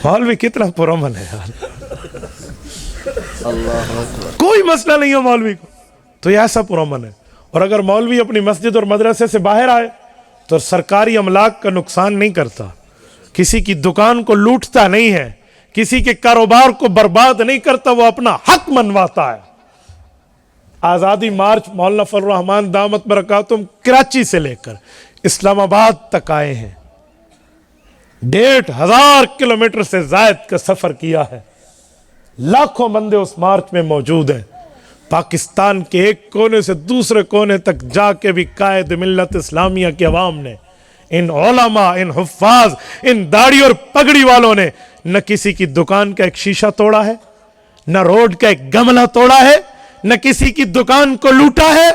مولوی کتنا پرامن ہے یار، کوئی مسئلہ نہیں ہے مولوی کو، تو یہ ایسا پرامن ہے. اور اگر مولوی اپنی مسجد اور مدرسے سے باہر آئے تو سرکاری املاک کا نقصان نہیں کرتا، کسی کی دکان کو لوٹتا نہیں ہے، کسی کے کاروبار کو برباد نہیں کرتا، وہ اپنا حق منواتا ہے. آزادی مارچ مولانا فضل الرحمان دامت برکاتہم کراچی سے لے کر اسلام آباد تک آئے ہیں، 1,500 کلومیٹر سے زائد کا سفر کیا ہے. لاکھوں بندے اس مارچ میں موجود ہیں. پاکستان کے ایک کونے سے دوسرے کونے تک جا کے بھی قائد ملت اسلامیہ کی عوام نے ان علماء, ان حفاظ, ان داڑھی اور پگڑی والوں نے نہ کسی کی دکان کا ایک شیشہ توڑا ہے, نہ روڈ کا ایک گملہ توڑا ہے, نہ کسی کی دکان کو لوٹا ہے,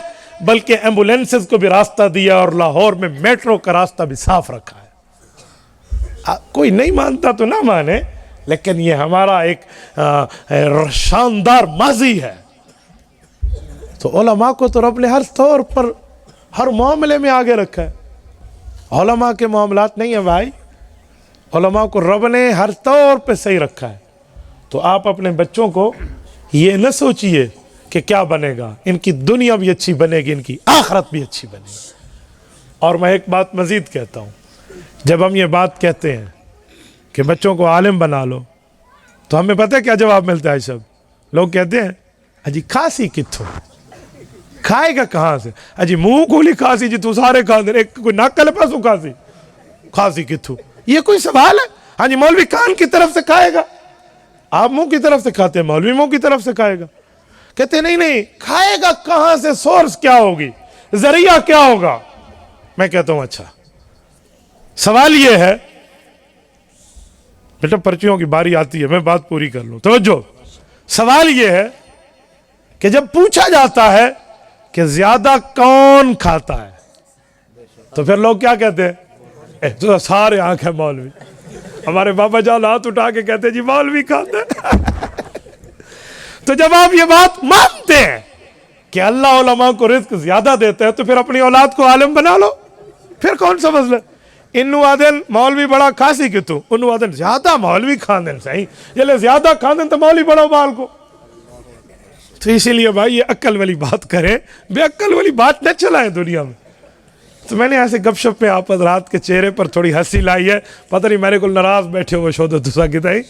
بلکہ ایمبولینسز کو بھی راستہ دیا اور لاہور میں میٹرو کا راستہ بھی صاف رکھا ہے. کوئی نہیں مانتا تو نہ مانے, لیکن یہ ہمارا ایک شاندار ماضی ہے. تو علماء کو تو رب نے ہر طور پر ہر معاملے میں آگے رکھا ہے. علماء کے معاملات نہیں ہیں بھائی, علماء کو رب نے ہر طور پہ صحیح رکھا ہے. تو آپ اپنے بچوں کو یہ نہ سوچئے کہ کیا بنے گا, ان کی دنیا بھی اچھی بنے گی, ان کی آخرت بھی اچھی بنے گی. اور میں ایک بات مزید کہتا ہوں, جب ہم یہ بات کہتے ہیں کہ بچوں کو عالم بنا لو, تو ہمیں پتہ ہے کیا جواب ملتا ہے. سب لوگ کہتے ہیں اجی کھاسی کتھوں, کھائے گا کہاں سے, اجی منہ کھولی کھاسی جی تو سارے کھا دے, ایک کوئی ناک کلے پاسوں کھاسی, کھاسی کتھوں, یہ کوئی سوال ہے؟ ہاں جی مولوی کان کی طرف سے کھائے گا, آپ منہ کی طرف سے کھاتے ہیں, مولوی منہ کی طرف سے کھائے گا. کہتے نہیں نہیں, کھائے گا کہاں سے, سورس کیا ہوگی, ذریعہ کیا ہوگا. میں کہتا ہوں اچھا سوال یہ ہے, بیٹا پرچیوں کی باری آتی ہے, میں بات پوری کر لوں, توجہ. سوال یہ ہے کہ جب پوچھا جاتا ہے کہ زیادہ کون کھاتا ہے, تو پھر لوگ کیا کہتے ہیں, تو سارے آنکھ ہے مولوی. ہمارے بابا جان ہاتھ اٹھا کے کہتے ہیں جی مولوی کھاتے ہیں. تو جب آپ یہ بات مانتے ہیں کہ اللہ علماء کو رزق زیادہ دیتا ہے, تو پھر اپنی اولاد کو عالم بنا لو. پھر کون سا مسئلہ, انو آدن مولوی بڑا کھاسی کتوں, انو آدن زیادہ مولوی کھاندن صحیح, جلے زیادہ کھاندن تو مولوی بڑا بال کو. تو اسی لیے بھائی یہ عقل والی بات کریں, بے عقل والی بات نہ چلائیں دنیا میں. تو میں نے ایسے گپ شپ میں آپ حضرات کے چہرے پر تھوڑی ہنسی لائی ہے, پتہ نہیں میرے کو ناراض بیٹھے ہوئے شو دوسرا کتائی.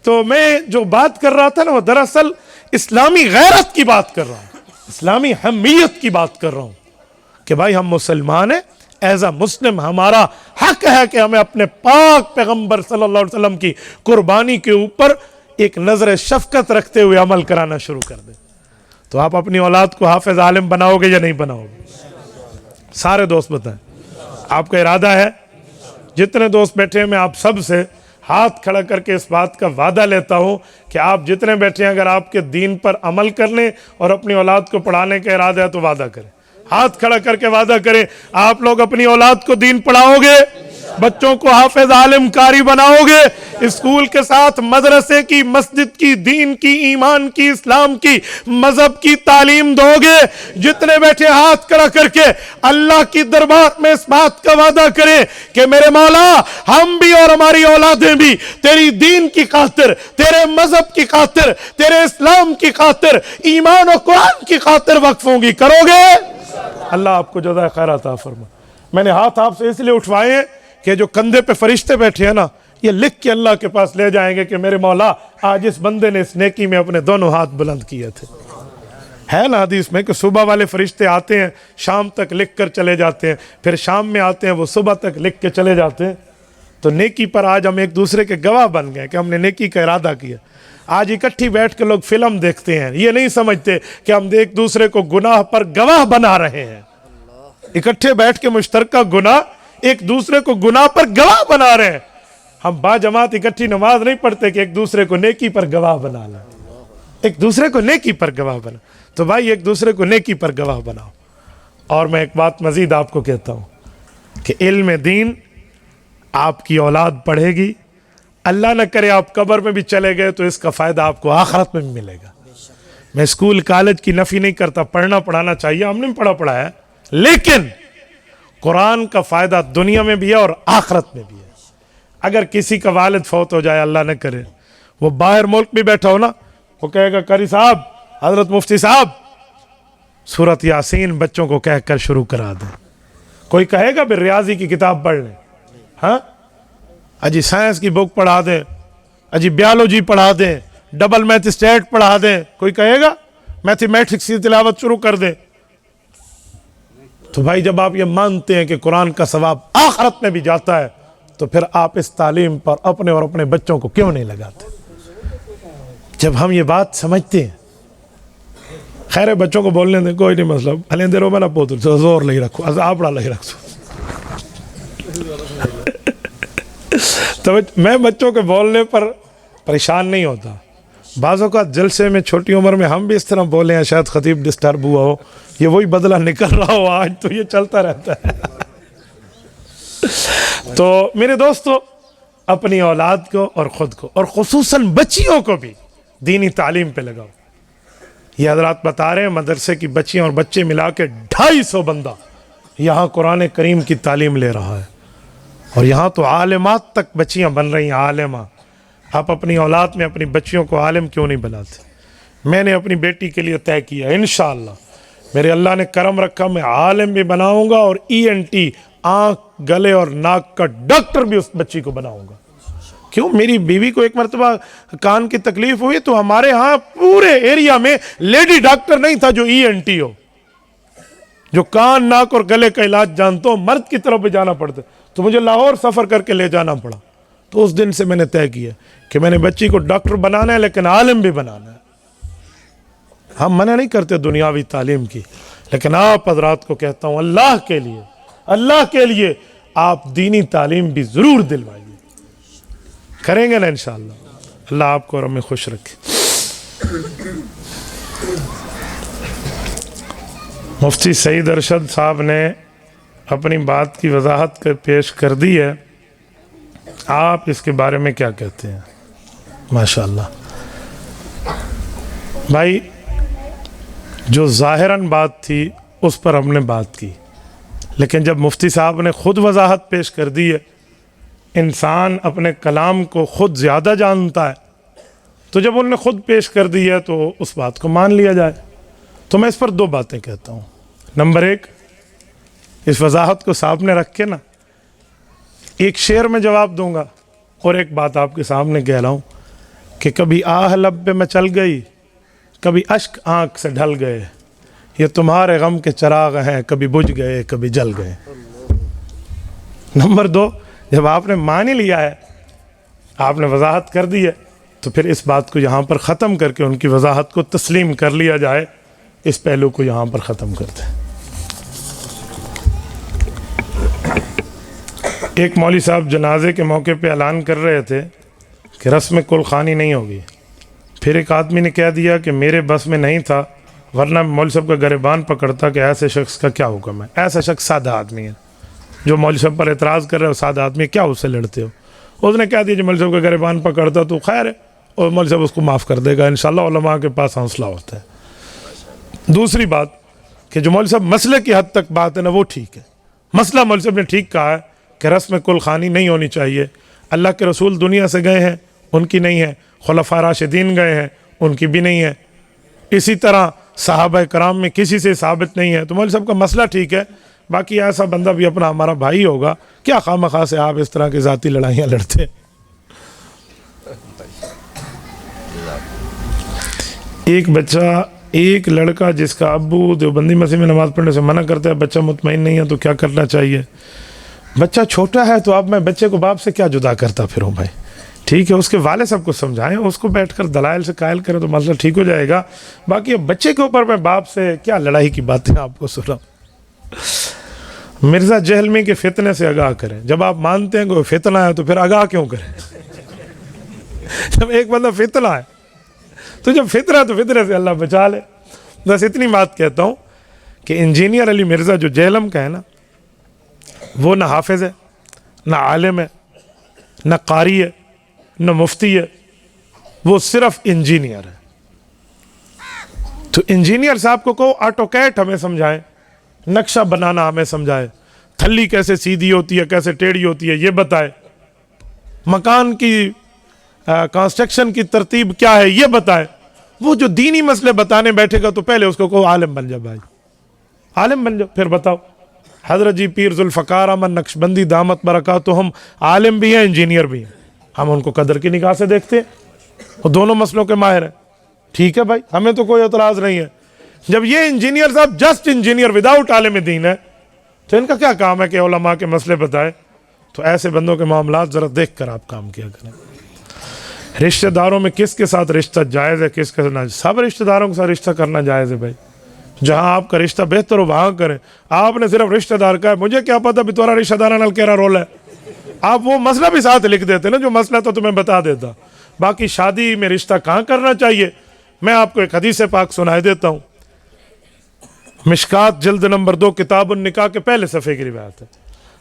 تو میں جو بات کر رہا تھا نا, وہ دراصل اسلامی غیرت کی بات کر رہا ہوں, اسلامی حمیت کی بات کر رہا ہوں کہ بھائی ہم مسلمان ہیں, ایز اے مسلم ہمارا حق ہے کہ ہمیں اپنے پاک پیغمبر صلی اللہ علیہ وسلم کی قربانی کے اوپر ایک نظر شفقت رکھتے ہوئے عمل کرانا شروع کر دیں. تو آپ اپنی اولاد کو حافظ عالم بناؤ گے یا نہیں بناؤ گے؟ سارے دوست بتائیں, آپ کا ارادہ ہے؟ جتنے دوست بیٹھے ہیں میں آپ سب سے ہاتھ کھڑا کر کے اس بات کا وعدہ لیتا ہوں کہ آپ جتنے بیٹھے ہیں, اگر آپ کے دین پر عمل کرنے اور اپنی اولاد کو پڑھانے کا ارادہ ہے تو وعدہ کریں, ہاتھ کھڑا کر کے وعدہ کریں, آپ لوگ اپنی اولاد کو دین پڑھاؤ گے, بچوں کو حافظ عالم قاری بناؤ گے, اسکول کے ساتھ مدرسے کی, مسجد کی, دین کی, ایمان کی, اسلام کی, مذہب کی تعلیم دو گے. جتنے بیٹھے ہاتھ کھڑا کر کے اللہ کی دربار میں اس بات کا وعدہ کریں کہ میرے مولا ہم بھی اور ہماری اولادیں بھی تیری دین کی خاطر, تیرے مذہب کی خاطر, تیرے اسلام کی خاطر, ایمان و قرآن کی خاطر وقف ہوں گی, کرو گے؟ اللہ آپ کو جزائے خیر عطا فرمائے. میں نے ہاتھ آپ سے اس لیے اٹھوائے ہیں کہ جو کندھے پہ فرشتے بیٹھے ہیں نا, یہ لکھ کے اللہ کے پاس لے جائیں گے کہ میرے مولا آج اس بندے نے اس نیکی میں اپنے دونوں ہاتھ بلند کیے تھے. ہے نا حدیث میں کہ صبح والے فرشتے آتے ہیں, شام تک لکھ کر چلے جاتے ہیں, پھر شام میں آتے ہیں وہ صبح تک لکھ کے چلے جاتے ہیں. تو نیکی پر آج ہم ایک دوسرے کے گواہ بن گئے کہ ہم نے نیکی کا ارادہ کیا. آج اکٹھی بیٹھ کے لوگ فلم دیکھتے ہیں, یہ نہیں سمجھتے کہ ہم ایک دوسرے کو گناہ پر گواہ بنا رہے ہیں. اکٹھے بیٹھ کے مشترکہ گناہ, ایک دوسرے کو گناہ پر گواہ بنا رہے ہیں. ہم با جماعت اکٹھی نماز نہیں پڑھتے کہ ایک دوسرے کو نیکی پر گواہ بنا لیں, ایک دوسرے کو نیکی پر گواہ بنا. تو بھائی ایک دوسرے کو نیکی پر گواہ بناؤ. اور میں ایک بات مزید آپ کو کہتا ہوں کہ علم دین آپ کی اولاد پڑھے گی, اللہ نہ کرے آپ قبر میں بھی چلے گئے تو اس کا فائدہ آپ کو آخرت میں بھی ملے گا. میں اسکول کالج کی نفی نہیں کرتا, پڑھنا پڑھانا چاہیے, ہم نے پڑھا ہے, لیکن قرآن کا فائدہ دنیا میں بھی ہے اور آخرت میں بھی ہے. اگر کسی کا والد فوت ہو جائے, اللہ نہ کرے, وہ باہر ملک بھی بیٹھا ہو نا, وہ کہے گا قاری صاحب, حضرت مفتی صاحب سورۃ یاسین بچوں کو کہہ کر شروع کرا دیں. کوئی کہے گا پھر ریاضی کی کتاب پڑھ لیں, ہاں اجی سائنس کی بک پڑھا دیں, اجی بیالوجی پڑھا دیں, ڈبل میتھ اسٹیٹ پڑھا دیں, کوئی کہے گا میتھمیٹکس کی تلاوت شروع کر دیں. تو بھائی جب آپ یہ مانتے ہیں کہ قرآن کا ثواب آخرت میں بھی جاتا ہے, تو پھر آپ اس تعلیم پر اپنے اور اپنے بچوں کو کیوں نہیں لگاتے؟ جب ہم یہ بات سمجھتے ہیں, خیر بچوں کو بولنے دیں, کوئی نہیں مسئلہ, ہلیں دے رو میں نہ پوتر زور لگی رکھو, عذاب لگی رکھو. تو میں بچوں کے بولنے پر پریشان نہیں ہوتا. بعض اوقات جلسے میں چھوٹی عمر میں ہم بھی اس طرح بولے ہیں, شاید خطیب ڈسٹرب ہوا ہو, یہ وہی بدلہ نکل رہا ہو آج, تو یہ چلتا رہتا ہے. تو میرے دوستو, اپنی اولاد کو اور خود کو اور خصوصاً بچیوں کو بھی دینی تعلیم پہ لگاؤ. یہ حضرات بتا رہے ہیں مدرسے کی بچیاں اور بچے ملا کے 250 بندہ یہاں قرآن کریم کی تعلیم لے رہا ہے, اور یہاں تو عالمات تک بچیاں بن رہی ہیں, عالمہ. آپ اپنی اولاد میں اپنی بچیوں کو عالم کیوں نہیں بناتے؟ میں نے اپنی بیٹی کے لیے طے کیا انشاءاللہ, میرے اللہ نے کرم رکھا, میں عالم بھی بناؤں گا اور ENT آنکھ گلے اور ناک کا ڈاکٹر بھی اس بچی کو بناؤں گا. کیوں؟ میری بیوی کو ایک مرتبہ کان کی تکلیف ہوئی تو ہمارے ہاں پورے ایریا میں لیڈی ڈاکٹر نہیں تھا جو ENT ہو, جو کان ناک اور گلے کا علاج جانتا ہو. مرد کی طرف بھی جانا پڑتا, تو مجھے لاہور سفر کر کے لے جانا پڑا. تو اس دن سے میں نے طے کیا کہ میں نے بچی کو ڈاکٹر بنانا ہے لیکن عالم بھی بنانا ہے. ہم منع نہیں کرتے دنیاوی تعلیم کی, لیکن آپ حضرات کو کہتا ہوں اللہ کے لیے آپ دینی تعلیم بھی ضرور دلوائیے. کریں گے نا انشاءاللہ؟ اللہ آپ کو اور ہمیں خوش رکھے. مفتی سعید ارشد صاحب نے اپنی بات کی وضاحت پیش کر دی ہے, آپ اس کے بارے میں کیا کہتے ہیں؟ ماشاءاللہ بھائی, جو ظاہراً بات تھی اس پر ہم نے بات کی, لیکن جب مفتی صاحب نے خود وضاحت پیش کر دی ہے, انسان اپنے کلام کو خود زیادہ جانتا ہے, تو جب انہوں نے خود پیش کر دی ہے تو اس بات کو مان لیا جائے. تو میں اس پر 2 باتیں کہتا ہوں. نمبر 1, اس وضاحت کو سامنے رکھ کے نا ایک شعر میں جواب دوں گا, اور ایک بات آپ کے سامنے کہہ رہا ہوں کہ کبھی آہ لب پہ مچل گئی, کبھی اشک آنکھ سے ڈھل گئے, یہ تمہارے غم کے چراغ ہیں, کبھی بجھ گئے کبھی جل گئے. نمبر 2, جب آپ نے مان ہی لیا ہے, آپ نے وضاحت کر دی ہے, تو پھر اس بات کو یہاں پر ختم کر کے ان کی وضاحت کو تسلیم کر لیا جائے. اس پہلو کو یہاں پر ختم کرتے ہیں. ایک مولوی صاحب جنازے کے موقع پہ اعلان کر رہے تھے کہ رسم کل خوانی نہیں ہوگی. پھر ایک آدمی نے کہہ دیا کہ میرے بس میں نہیں تھا, ورنہ مولوی صاحب کا گریبان پکڑتا کہ ایسے شخص کا کیا حکم ہے. ایسا شخص سادہ آدمی ہے, جو مولوی صاحب پر اعتراض کر رہے ہو سادہ آدمی, کیا اس سے لڑتے ہو؟ اس نے کہہ دیا جو مولوی صاحب کا گریبان پکڑتا تو خیر ہے, اور مولوی صاحب اس کو معاف کر دے گا انشاءاللہ. علماء کے پاس حوصلہ ہوتا ہے. دوسری بات کہ جو مولوی صاحب مسئلے کی حد تک بات ہے نا, وہ ٹھیک ہے. مسئلہ مولوی صاحب نے ٹھیک کہا ہے کہ رسم کل خوانی نہیں ہونی چاہیے. اللہ کے رسول دنیا سے گئے ہیں, ان کی نہیں ہے. خلفاء راشدین گئے ہیں, ان کی بھی نہیں ہے. اسی طرح صحابہ کرام میں کسی سے ثابت نہیں ہے. تو مولوی صاحب کا مسئلہ ٹھیک ہے. باقی ایسا بندہ بھی اپنا ہمارا بھائی ہوگا, کیا خواہ سے آپ اس طرح کی ذاتی لڑائیاں لڑتے. ایک بچہ, ایک لڑکا جس کا ابو دیوبندی مسجد میں نماز پڑھنے سے منع کرتا ہے, بچہ مطمئن نہیں ہے تو کیا کرنا چاہیے؟ بچہ چھوٹا ہے تو اب میں بچے کو باپ سے کیا جدا کرتا پھروں بھائی. ٹھیک ہے, اس کے والد صاحب کو سمجھائیں, اس کو بیٹھ کر دلائل سے قائل کریں تو مسئلہ ٹھیک ہو جائے گا. باقی اب بچے کے اوپر میں باپ سے کیا لڑائی کی باتیں آپ کو سنا. مرزا جہلمی کے فتنے سے آگاہ کریں. جب آپ مانتے ہیں کہ وہ فتنہ ہے تو پھر آگاہ کیوں کریں؟ جب ایک بندہ فتنہ ہے تو جب فطرہ تو فطرے سے اللہ بچا لے. بس اتنی بات کہتا ہوں کہ انجینئر علی مرزا جو جہلم کا ہے نا, وہ نہ حافظ ہے, نہ عالم ہے, نہ قاری ہے, نہ مفتی ہے, وہ صرف انجینئر ہے. تو انجینئر صاحب کو کہو آٹو کیٹ ہمیں سمجھائیں, نقشہ بنانا ہمیں سمجھائے, تھلی کیسے سیدھی ہوتی ہے کیسے ٹیڑھی ہوتی ہے یہ بتائے, مکان کی کنسٹرکشن کی ترتیب کیا ہے یہ بتائے. وہ جو دینی مسئلے بتانے بیٹھے گا تو پہلے اس کو کہو عالم بن جا بھائی, عالم بن جاؤ, پھر بتاؤ. حضرت جی پیر ذوالفقار احمد نقشبندی دامت برکاتہم عالم بھی ہیں انجینئر بھی ہیں, ہم ان کو قدر کی نگاہ سے دیکھتے ہیں, وہ دونوں مسئلوں کے ماہر ہیں. ٹھیک ہے بھائی, ہمیں تو کوئی اعتراض نہیں ہے. جب یہ انجینئر صاحب جسٹ انجینئر وداؤٹ عالم دین ہے تو ان کا کیا کام ہے کہ علماء کے مسئلے بتائے. تو ایسے بندوں کے معاملات ذرا دیکھ کر آپ کام کیا کریں. رشتہ داروں میں کس کے ساتھ رشتہ جائز ہے کس کے ساتھ ناجائز؟ سب رشتہ داروں کے ساتھ رشتہ کرنا جائز ہے بھائی. جہاں آپ کا رشتہ بہتر ہو وہاں کریں. آپ نے صرف رشتہ دار کا ہے, مجھے کیا پتا بھی تمہارا رشتہ دار نال کیرا رول ہے, آپ وہ مسئلہ بھی ساتھ لکھ دیتے نا جو مسئلہ تو تمہیں بتا دیتا. باقی شادی میں رشتہ کہاں کرنا چاہیے, میں آپ کو ایک حدیث پاک سنائے دیتا ہوں. مشکات جلد نمبر 2 کتاب النکاح کے پہلے صفحے کی روایت ہے.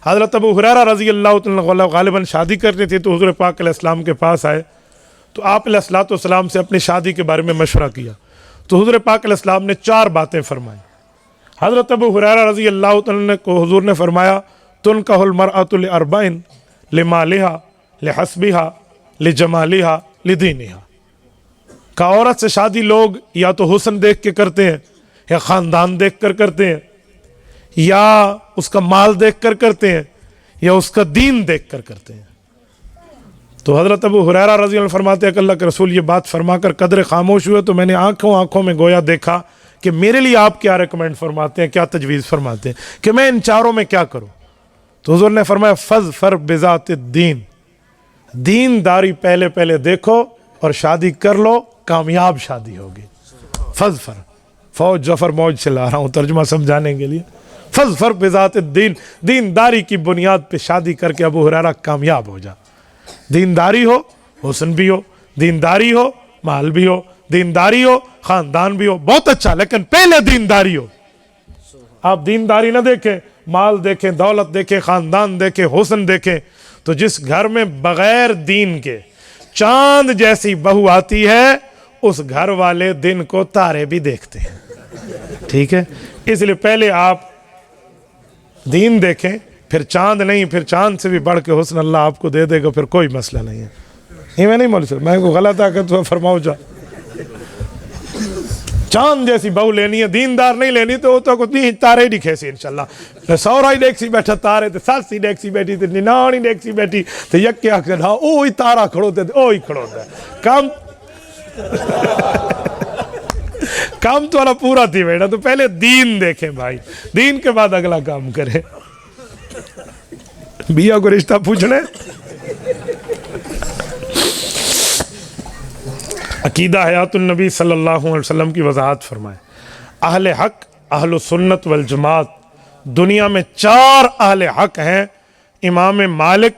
حضرت ابو ہریرہ رضی اللہ تعالیٰ عنہ غالباً شادی کرنی تھی تو حضور پاک علیہ السلام کے پاس آئے, تو آپ علیہ السلام سے اپنی شادی کے بارے میں مشورہ کیا. تو حضور پاک علیہ السلام نے 4 باتیں فرمائیں. حضرت ابو ہریرہ رضی اللہ تعالیٰ عنہ کو حضور نے فرمایا تنکح المرأة لأربعین لمالها لحسبها لجمالها لدینها, کہ عورت سے شادی لوگ یا تو حسن دیکھ کے کرتے ہیں, یا خاندان دیکھ کر کرتے ہیں, یا اس کا مال دیکھ کر کرتے ہیں, یا اس کا دین دیکھ کر کرتے ہیں. تو حضرت ابو ہریرہ رضی اللہ عنہ فرماتے ہیں کہ اللہ کے رسول یہ بات فرما کر قدر خاموش ہوئے تو میں نے آنکھوں میں گویا دیکھا کہ میرے لیے آپ کیا ریکمینڈ فرماتے ہیں, کیا تجویز فرماتے ہیں کہ میں ان چاروں میں کیا کروں. تو حضور نے فرمایا فظفر بذات الدین, دینداری پہلے دیکھو اور شادی کر لو, کامیاب شادی ہوگی. فظفر, فوج ظفر موج سے لا رہا ہوں ترجمہ سمجھانے کے لیے. فظفر بذات الدین, دینداری کی بنیاد پہ شادی کر کے ابو ہریرہ کامیاب ہو جا. دینداری ہو, حسن بھی ہو, دینداری ہو, مال بھی ہو, دینداری ہو, خاندان بھی ہو, بہت اچھا, لیکن پہلے دینداری ہو. آپ دینداری نہ دیکھیں, مال دیکھیں, دولت دیکھیں, خاندان دیکھیں, حسن دیکھیں, تو جس گھر میں بغیر دین کے چاند جیسی بہو آتی ہے اس گھر والے دن کو تارے بھی دیکھتے ہیں. ٹھیک ہے, اس لیے پہلے آپ دین دیکھیں, پھر چاند نہیں, پھر چاند سے بھی بڑھ کے حسن اللہ آپ کو دے دے گا, پھر کوئی مسئلہ نہیں ہے. یہ میں نہیں مولوی صاحب, میں کو غلط آ کر تو فرماؤ جا. چاند جیسی بہو لینی ہے, دیندار نہیں لینی تو وہ تو کچھ نہیں, تارے نہیں کھیسی انشاءاللہ. سورا ہی دیکھ سی بیٹھا تارے, تو ساس ہی دیکھ سی بیٹھی, تو ننانی دیکھ سی بیٹھی, تو یک کے آنکھ سے ہاں اوہی تارا کھڑو تے اوہی کھڑو تے کام تو والا پورا تھی بیٹا. تو پہلے دین دیکھیں بھائی, دین کے بعد اگلا کام کریں. بیا کو رشتہ پوچھنے, عقیدہ حیات النبی صلی اللہ علیہ وسلم کی وضاحت فرمائیں. اہل حق, اہل سنت والجماعت, دنیا میں 4 اہل حق ہیں, امام مالک,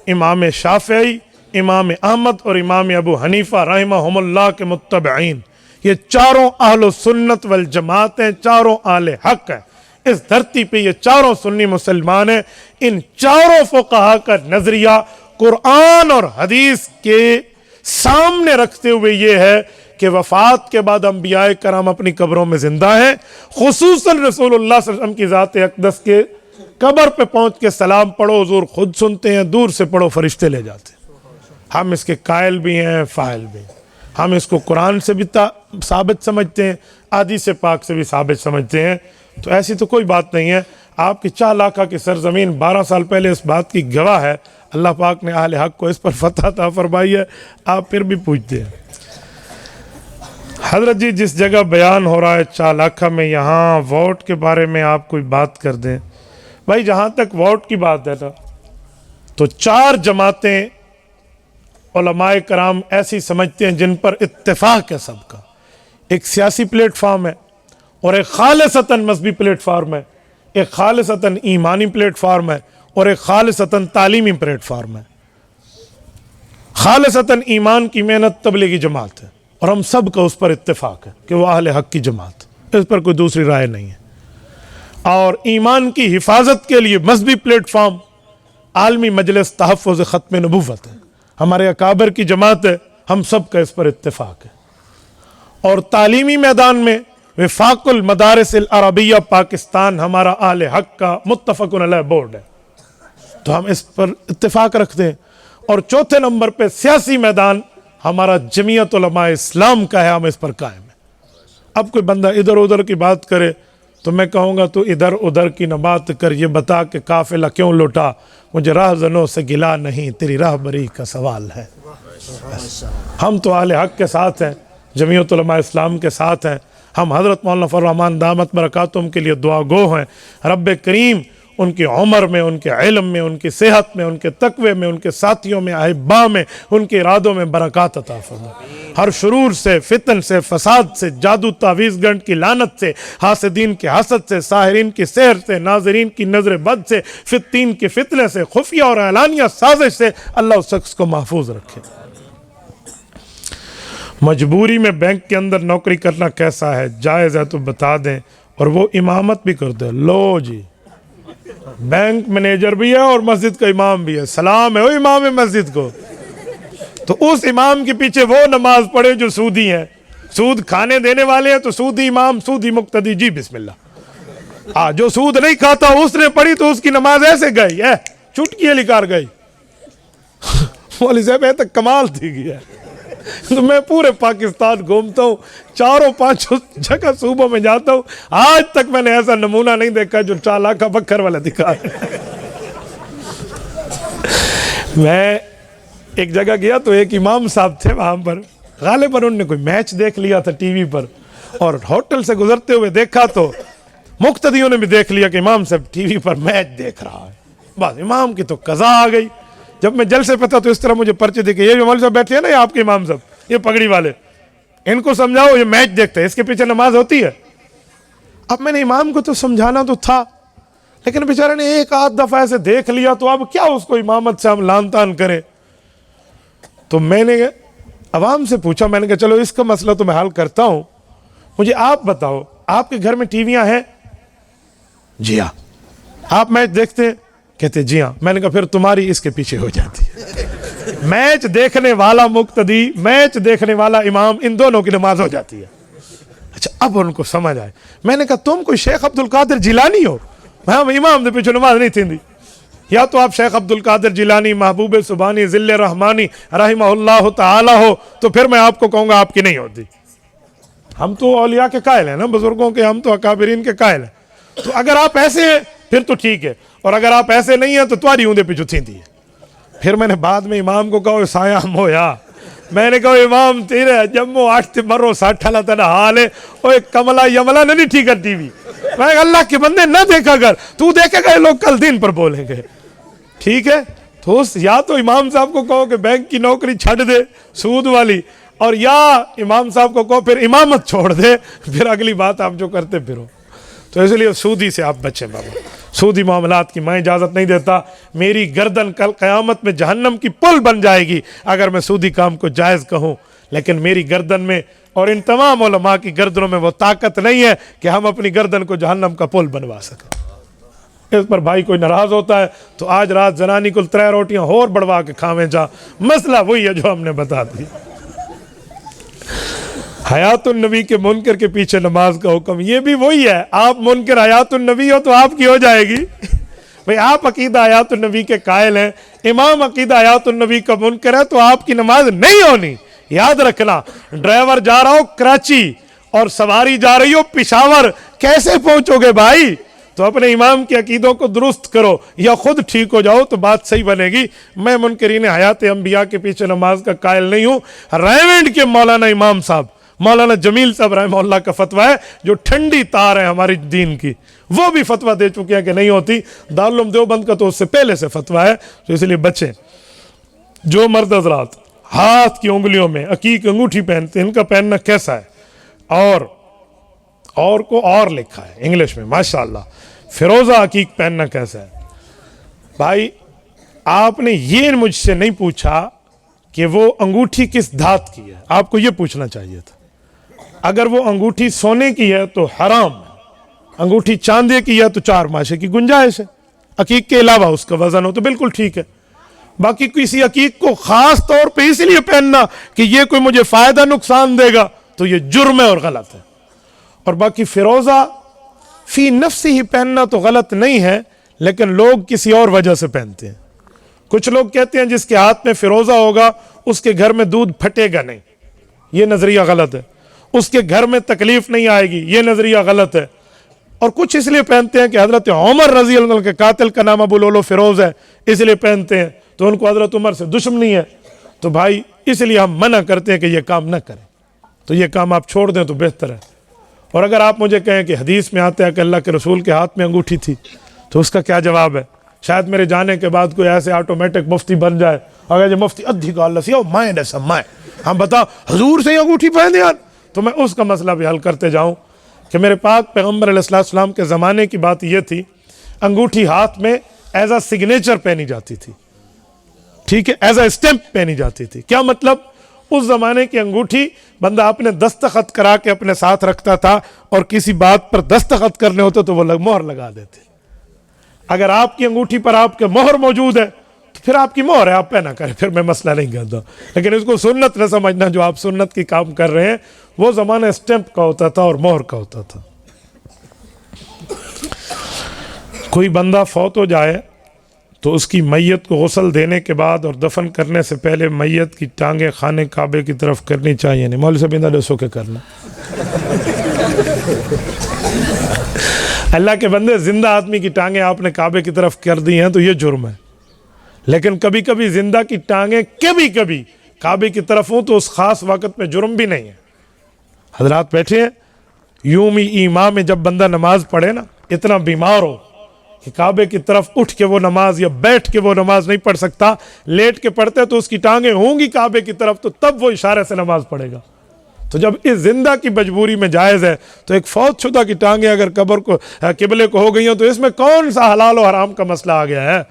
امام شافعی, امام احمد اور امام ابو حنیفہ رحمہم اللہ کے متبعین. یہ چاروں اہل سنت والجماعت ہیں, چاروں اہل حق ہیں. اس دھرتی پہ یہ چاروں سنی مسلمان ہیں. ان چاروں فقہا کا نظریہ قرآن اور حدیث کے سامنے رکھتے ہوئے یہ ہے کہ وفات کے بعد انبیاء کرام اپنی قبروں میں زندہ ہیں. خصوصاً رسول اللہ صلی اللہ علیہ وسلم کی ذات اقدس کے قبر پہ پہنچ کے سلام پڑھو, حضور خود سنتے ہیں, دور سے پڑھو فرشتے لے جاتے ہیں. ہم اس کے قائل بھی ہیں, فاعل بھی ہیں. ہم اس کو قرآن سے بھی ثابت سمجھتے ہیں, حدیث پاک سے بھی ثابت سمجھتے ہیں. تو ایسی تو کوئی بات نہیں ہے. آپ کی 4 علاقہ کی سرزمین 12 سال پہلے اس بات کی گواہ ہے. اللہ پاک نے اہل حق کو اس پر فتح عطا فرمائی ہے, آپ پھر بھی پوچھتے ہیں. حضرت جی جس جگہ بیان ہو رہا ہے چالاکھا میں, یہاں ووٹ کے بارے میں آپ کوئی بات کر دیں. بھائی جہاں تک ووٹ کی بات ہے نا, تو 4 جماعتیں علماء کرام ایسی سمجھتے ہیں جن پر اتفاق ہے سب کا. ایک سیاسی پلیٹ فارم ہے, اور ایک خالصتاً مذہبی پلیٹ فارم ہے, ایک خالصتاً ایمانی پلیٹ فارم ہے, اور ایک خالصتاً تعلیمی پلیٹ فارم ہے. خالصتاً ایمان کی محنت تبلیغی جماعت ہے, اور ہم سب کا اس پر اتفاق ہے کہ وہ اہل حق کی جماعت, اس پر کوئی دوسری رائے نہیں ہے. اور ایمان کی حفاظت کے لیے مذہبی پلیٹ فارم عالمی مجلس تحفظ ختم نبوت ہے, ہمارے اکابر کی جماعت ہے, ہم سب کا اس پر اتفاق ہے. اور تعلیمی میدان میں وفاق المدارس العربیہ پاکستان ہمارا اہل حق کا متفق علیہ بورڈ ہے, تو ہم اس پر اتفاق رکھتے ہیں. اور چوتھے نمبر پہ سیاسی میدان ہمارا جمعیت علماء اسلام کا ہے, ہم اس پر قائم ہیں. اب کوئی بندہ ادھر ادھر کی بات کرے تو میں کہوں گا تو ادھر ادھر کی نہ بات کر, یہ بتا کہ قافلہ کیوں لوٹا, مجھے راہ زنوں سے گلا نہیں, تیری راہبری کا سوال ہے. ہم تو اہل حق کے ساتھ ہیں, جمعیت علماء اسلام کے ساتھ ہیں. ہم حضرت مولانا فضل الرحمان دامت برکاتہم کے لیے دعا گو ہیں. رب کریم ان کی عمر میں، ان کے علم میں، ان کی صحت میں، ان کے تقوی میں، ان کے ساتھیوں میں، احباء میں، ان کے ارادوں میں برکات عطا فرما۔ ہر شرور سے، فتن سے، فساد سے، جادو تعویذ گنٹ کی لعنت سے، حاسدین کے حسد سے، ساحرین کی سحر سے، ناظرین کی نظر بد سے، فتین کے فتنے سے، خفیہ اور اعلانیہ سازش سے اللہ اس شخص کو محفوظ رکھے۔ مجبوری میں بینک کے اندر نوکری کرنا کیسا ہے؟ جائز ہے تو بتا دیں، اور وہ امامت بھی کر دے۔ لو جی، بینک مینیجر بھی ہے اور مسجد کا امام بھی ہے، سلام ہے وہ امام مسجد کو، تو اس امام کے پیچھے وہ نماز پڑھے جو سودی ہیں، سود کھانے دینے والے ہیں تو سودی امام، سودی مقتدی، جی بسم اللہ۔ جو سود نہیں کھاتا اس نے پڑھی تو اس کی نماز ایسے گئی ہے، چٹکی لکار گئی۔ مولوی صاحب یہ تک کمال تھی گیا، تو میں پورے پاکستان گھومتا ہوں، 4-5 جگہ صوبوں میں جاتا ہوں، آج تک میں نے ایسا نمونہ نہیں دیکھا جو 4 لاکھ کا بکر والا دکھا ہے۔ میں ایک جگہ گیا تو ایک امام صاحب تھے وہاں پر، غالباً انہوں نے کوئی میچ دیکھ لیا تھا ٹی وی پر، اور ہوٹل سے گزرتے ہوئے دیکھا تو مقتدیوں نے بھی دیکھ لیا کہ امام صاحب ٹی وی پر میچ دیکھ رہا ہے، بس امام کی تو قضا آ گئی۔ جب میں جلسے پہ تھا تو اس طرح مجھے پرچے دیکھے، یہ جو مولوی صاحب بیٹھے ہیں نا، یہ آپ کے امام صاحب، یہ پگڑی والے، ان کو سمجھاؤ یہ میچ دیکھتے ہیں، اس کے پیچھے نماز ہوتی ہے۔ اب میں نے امام کو تو سمجھانا تو تھا، لیکن بیچارے نے ایک آدھ دفعہ ایسے دیکھ لیا تو اب کیا اس کو امامت سے ہم لان تان کریں۔ تو میں نے عوام سے پوچھا، میں نے کہا چلو اس کا مسئلہ تو میں حل کرتا ہوں، مجھے آپ بتاؤ آپ کے گھر میں ٹی ویاں ہیں؟ جی ہاں۔ آپ میچ دیکھتے ہیں؟ کہتے جی ہاں۔ میں نے کہا پھر تمہاری اس کے پیچھے ہو جاتی ہے، میچ دیکھنے والا مقتدی، میچ دیکھنے والا امام، ان دونوں کی نماز ہو جاتی ہے۔ اچھا اب ان کو سمجھ آئے۔ میں نے کہا تم کوئی شیخ عبد القادر جیلانی ہو؟ ہاں امام دے پیچھے نماز نہیں تھی، یا تو آپ شیخ عبد القادر جیلانی، محبوب سبحانی، ذل رحمانی رحمہ اللہ تعالی ہو، تو پھر میں آپ کو کہوں گا آپ کی نہیں ہوتی۔ ہم تو اولیاء کے قائل ہیں نا، بزرگوں کے، ہم تو اکابرین کے قائل ہیں۔ تو اگر آپ ایسے ہیں پھر تو ٹھیک ہے، اور اگر آپ ایسے نہیں ہیں تو تمہاری اوندے پیچھو تھی۔ پھر میں نے بعد میں امام کو کہا سایام ہویا، میں نے کہا امام تیرے جمو 8 مرو 60 اللہ تعالیٰ حال ہے، اوہ کملا یملا نہیں ٹھیک ہے ٹی وی، میں اللہ کے بندے نہ دیکھا کر، تو دیکھے گا یہ لوگ کل دین پر بولیں گے، ٹھیک ہے؟ تو یا تو امام صاحب کو کہو کہ بینک کی نوکری چھڑ دے سود والی، اور یا امام صاحب کو کہو پھر امامت چھوڑ دے، پھر اگلی بات آپ جو کرتے پھرو۔ تو اس لیے سودی سے آپ بچیں بابا، سودی معاملات کی میں اجازت نہیں دیتا۔ میری گردن کل قیامت میں جہنم کی پل بن جائے گی اگر میں سودی کام کو جائز کہوں، لیکن میری گردن میں اور ان تمام علماء کی گردنوں میں وہ طاقت نہیں ہے کہ ہم اپنی گردن کو جہنم کا پل بنوا سکیں۔ اس پر بھائی کوئی ناراض ہوتا ہے تو آج رات زنانی کو 3 روٹیاں اور بڑھوا کے کھاویں جا، مسئلہ وہی ہے جو ہم نے بتا دی۔ حیات النبی کے منکر کے پیچھے نماز کا حکم یہ بھی وہی ہے، آپ منکر حیات النبی ہو تو آپ کی ہو جائے گی۔ بھئی آپ عقیدہ حیات النبی کے قائل ہیں، امام عقیدہ حیات النبی کا منکر ہے تو آپ کی نماز نہیں ہونی۔ یاد رکھنا، ڈرائیور جا رہا ہو کراچی اور سواری جا رہی ہو پشاور، کیسے پہنچو گے بھائی؟ تو اپنے امام کے عقیدوں کو درست کرو یا خود ٹھیک ہو جاؤ تو بات صحیح بنے گی۔ میں منکرین حیات انبیاء کے پیچھے نماز کا قائل نہیں ہوں۔ ریونڈ کے مولانا امام صاحب، مولانا جمیل صاحب رحمہ اللہ کا فتویٰ ہے جو ٹھنڈی تار ہے ہماری دین کی، وہ بھی فتویٰ دے چکے ہیں کہ نہیں ہوتی۔ دارالعلوم دیوبند کا تو اس سے پہلے سے فتویٰ ہے، تو اس لیے بچیں۔ جو مرد حضرات ہاتھ کی انگلیوں میں عقیق انگوٹھی پہنتے ہیں، ان کا پہننا کیسا ہے؟ اور کو اور لکھا ہے انگلش میں ماشاءاللہ، فیروزہ عقیق پہننا کیسا ہے؟ بھائی آپ نے یہ مجھ سے نہیں پوچھا کہ وہ انگوٹھی کس دھات کی ہے، آپ کو یہ پوچھنا چاہیے تھا۔ اگر وہ انگوٹھی سونے کی ہے تو حرام ہے، انگوٹھی چاندے کی ہے تو 4 ماشے کی گنجائش ہے، عقیق کے علاوہ اس کا وزن ہو تو بالکل ٹھیک ہے۔ باقی کسی عقیق کو خاص طور پہ اس لیے پہننا کہ یہ کوئی مجھے فائدہ نقصان دے گا تو یہ جرم ہے اور غلط ہے۔ اور باقی فیروزہ فی نفسی ہی پہننا تو غلط نہیں ہے، لیکن لوگ کسی اور وجہ سے پہنتے ہیں۔ کچھ لوگ کہتے ہیں جس کے ہاتھ میں فیروزہ ہوگا اس کے گھر میں دودھ پھٹے گا نہیں، یہ نظریہ غلط ہے۔ اس کے گھر میں تکلیف نہیں آئے گی، یہ نظریہ غلط ہے۔ اور کچھ اس لیے پہنتے ہیں کہ حضرت عمر رضی اللہ عنہ کے قاتل کا نام ابو لولو فیروز ہے، اس لیے پہنتے ہیں، تو ان کو حضرت عمر سے دشمنی ہے۔ تو بھائی اس لیے ہم منع کرتے ہیں کہ یہ کام نہ کریں، تو یہ کام آپ چھوڑ دیں تو بہتر ہے۔ اور اگر آپ مجھے کہیں کہ حدیث میں آتا ہے کہ اللہ کے رسول کے ہاتھ میں انگوٹھی تھی، تو اس کا کیا جواب ہے؟ شاید میرے جانے کے بعد کوئی ایسے آٹومیٹک مفتی بن جائے، اگر جو مفتی ادھی گال لسی ہو مائیں ایسا مائیں ہم بتاؤ حضور سے ہی انگوٹھی پہن یار، تو میں اس کا مسئلہ بھی حل کرتے جاؤں کہ میرے پاک پیغمبر علیہ السلام کے زمانے کی بات یہ تھی، انگوٹھی ہاتھ میں ایز اے سگنیچر پہنی جاتی تھی، ٹھیک ہے، ایز اے اسٹیمپ پہنی جاتی تھی۔ کیا مطلب؟ اس زمانے کی انگوٹھی بندہ اپنے دستخط کرا کے اپنے ساتھ رکھتا تھا، اور کسی بات پر دستخط کرنے ہوتے تو وہ مہر لگا دیتے۔ اگر آپ کی انگوٹھی پر آپ کے مہر موجود ہے تو پھر آپ کی مہر ہے، آپ پہ نہ کریں، پھر میں مسئلہ نہیں کہتا، لیکن اس کو سنت نہ سمجھنا، جو آپ سنت کی کام کر رہے ہیں وہ زمانہ اسٹیمپ کا ہوتا تھا اور مہر کا ہوتا تھا۔ کوئی بندہ فوت ہو جائے تو اس کی میت کو غسل دینے کے بعد اور دفن کرنے سے پہلے میت کی ٹانگیں خانے کعبے کی طرف کرنی چاہیے نہیں؟ مولوی صاحب اندر سو کے کرنا۔ اللہ کے بندے، زندہ آدمی کی ٹانگیں آپ نے کعبے کی طرف کر دی ہیں تو یہ جرم ہے، لیکن کبھی کبھی زندہ کی ٹانگیں کبھی کبھی کعبے کی طرف ہوں تو اس خاص وقت میں جرم بھی نہیں ہے۔ حضرات بیٹھے ہیں، یوم ایماں میں جب بندہ نماز پڑھے نا، اتنا بیمار ہو کہ کعبے کی طرف اٹھ کے وہ نماز یا بیٹھ کے وہ نماز نہیں پڑھ سکتا، لیٹ کے پڑھتے تو اس کی ٹانگیں ہوں گی کعبے کی طرف، تو تب وہ اشارے سے نماز پڑھے گا۔ تو جب اس زندہ کی مجبوری میں جائز ہے تو ایک فوت شدہ کی ٹانگیں اگر قبلے کو ہو گئی ہوں تو اس میں کون سا حلال و حرام کا مسئلہ آ گیا ہے؟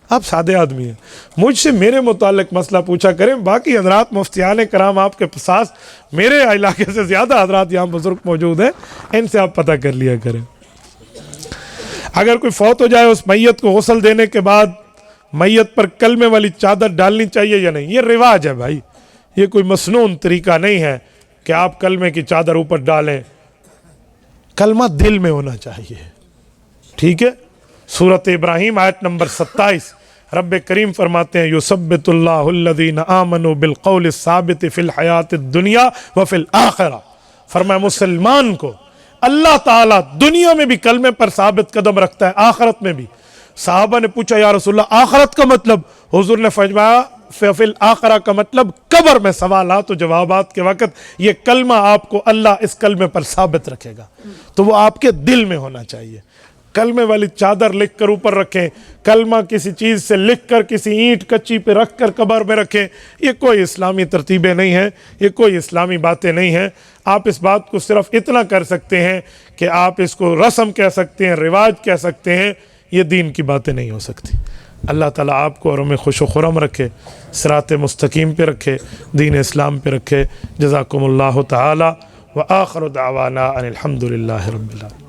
آپ سادے آدمی ہیں، مجھ سے میرے متعلق مسئلہ پوچھا کریں، باقی حضرات مفتیان کرام آپ کے پاس میرے علاقے سے زیادہ حضرات یہاں بزرگ موجود ہیں، ان سے آپ پتہ کر لیا کریں۔ اگر کوئی فوت ہو جائے، اس میت کو غسل دینے کے بعد میت پر کلمے والی چادر ڈالنی چاہیے یا نہیں؟ یہ رواج ہے بھائی، یہ کوئی مسنون طریقہ نہیں ہے کہ آپ کلمے کی چادر اوپر ڈالیں، کلمہ دل میں ہونا چاہیے، ٹھیک ہے۔ سورۃ ابراہیم آیت نمبر 27 رب کریم فرماتے ہیں یثبت اللہ الذین آمنوا بالقول الثابت فی الحیات الدنیا وفی الآخرہ، فرمایا مسلمان کو اللہ تعالیٰ دنیا میں بھی کلمے پر ثابت قدم رکھتا ہے، آخرت میں بھی۔ صحابہ نے پوچھا یا رسول اللہ آخرت کا مطلب؟ حضور نے فرمایا فی الآخرہ کا مطلب قبر میں سوالات و جوابات کے وقت یہ کلمہ آپ کو اللہ اس کلمے پر ثابت رکھے گا، تو وہ آپ کے دل میں ہونا چاہیے۔ کلمے والی چادر لکھ کر اوپر رکھیں، کلمہ کسی چیز سے لکھ کر کسی اینٹ کچی پہ رکھ کر قبر میں رکھیں، یہ کوئی اسلامی ترتیبیں نہیں ہیں، یہ کوئی اسلامی باتیں نہیں ہیں۔ آپ اس بات کو صرف اتنا کر سکتے ہیں کہ آپ اس کو رسم کہہ سکتے ہیں، رواج کہہ سکتے ہیں، یہ دین کی باتیں نہیں ہو سکتی۔ اللہ تعالیٰ آپ کو اور ہمیں خوش و خرم رکھے، صراط مستقیم پہ رکھے، دین اسلام پہ رکھے۔ جزاکم اللہ تعالی وآخر دعوانا ان الحمد للہ رب العالمین۔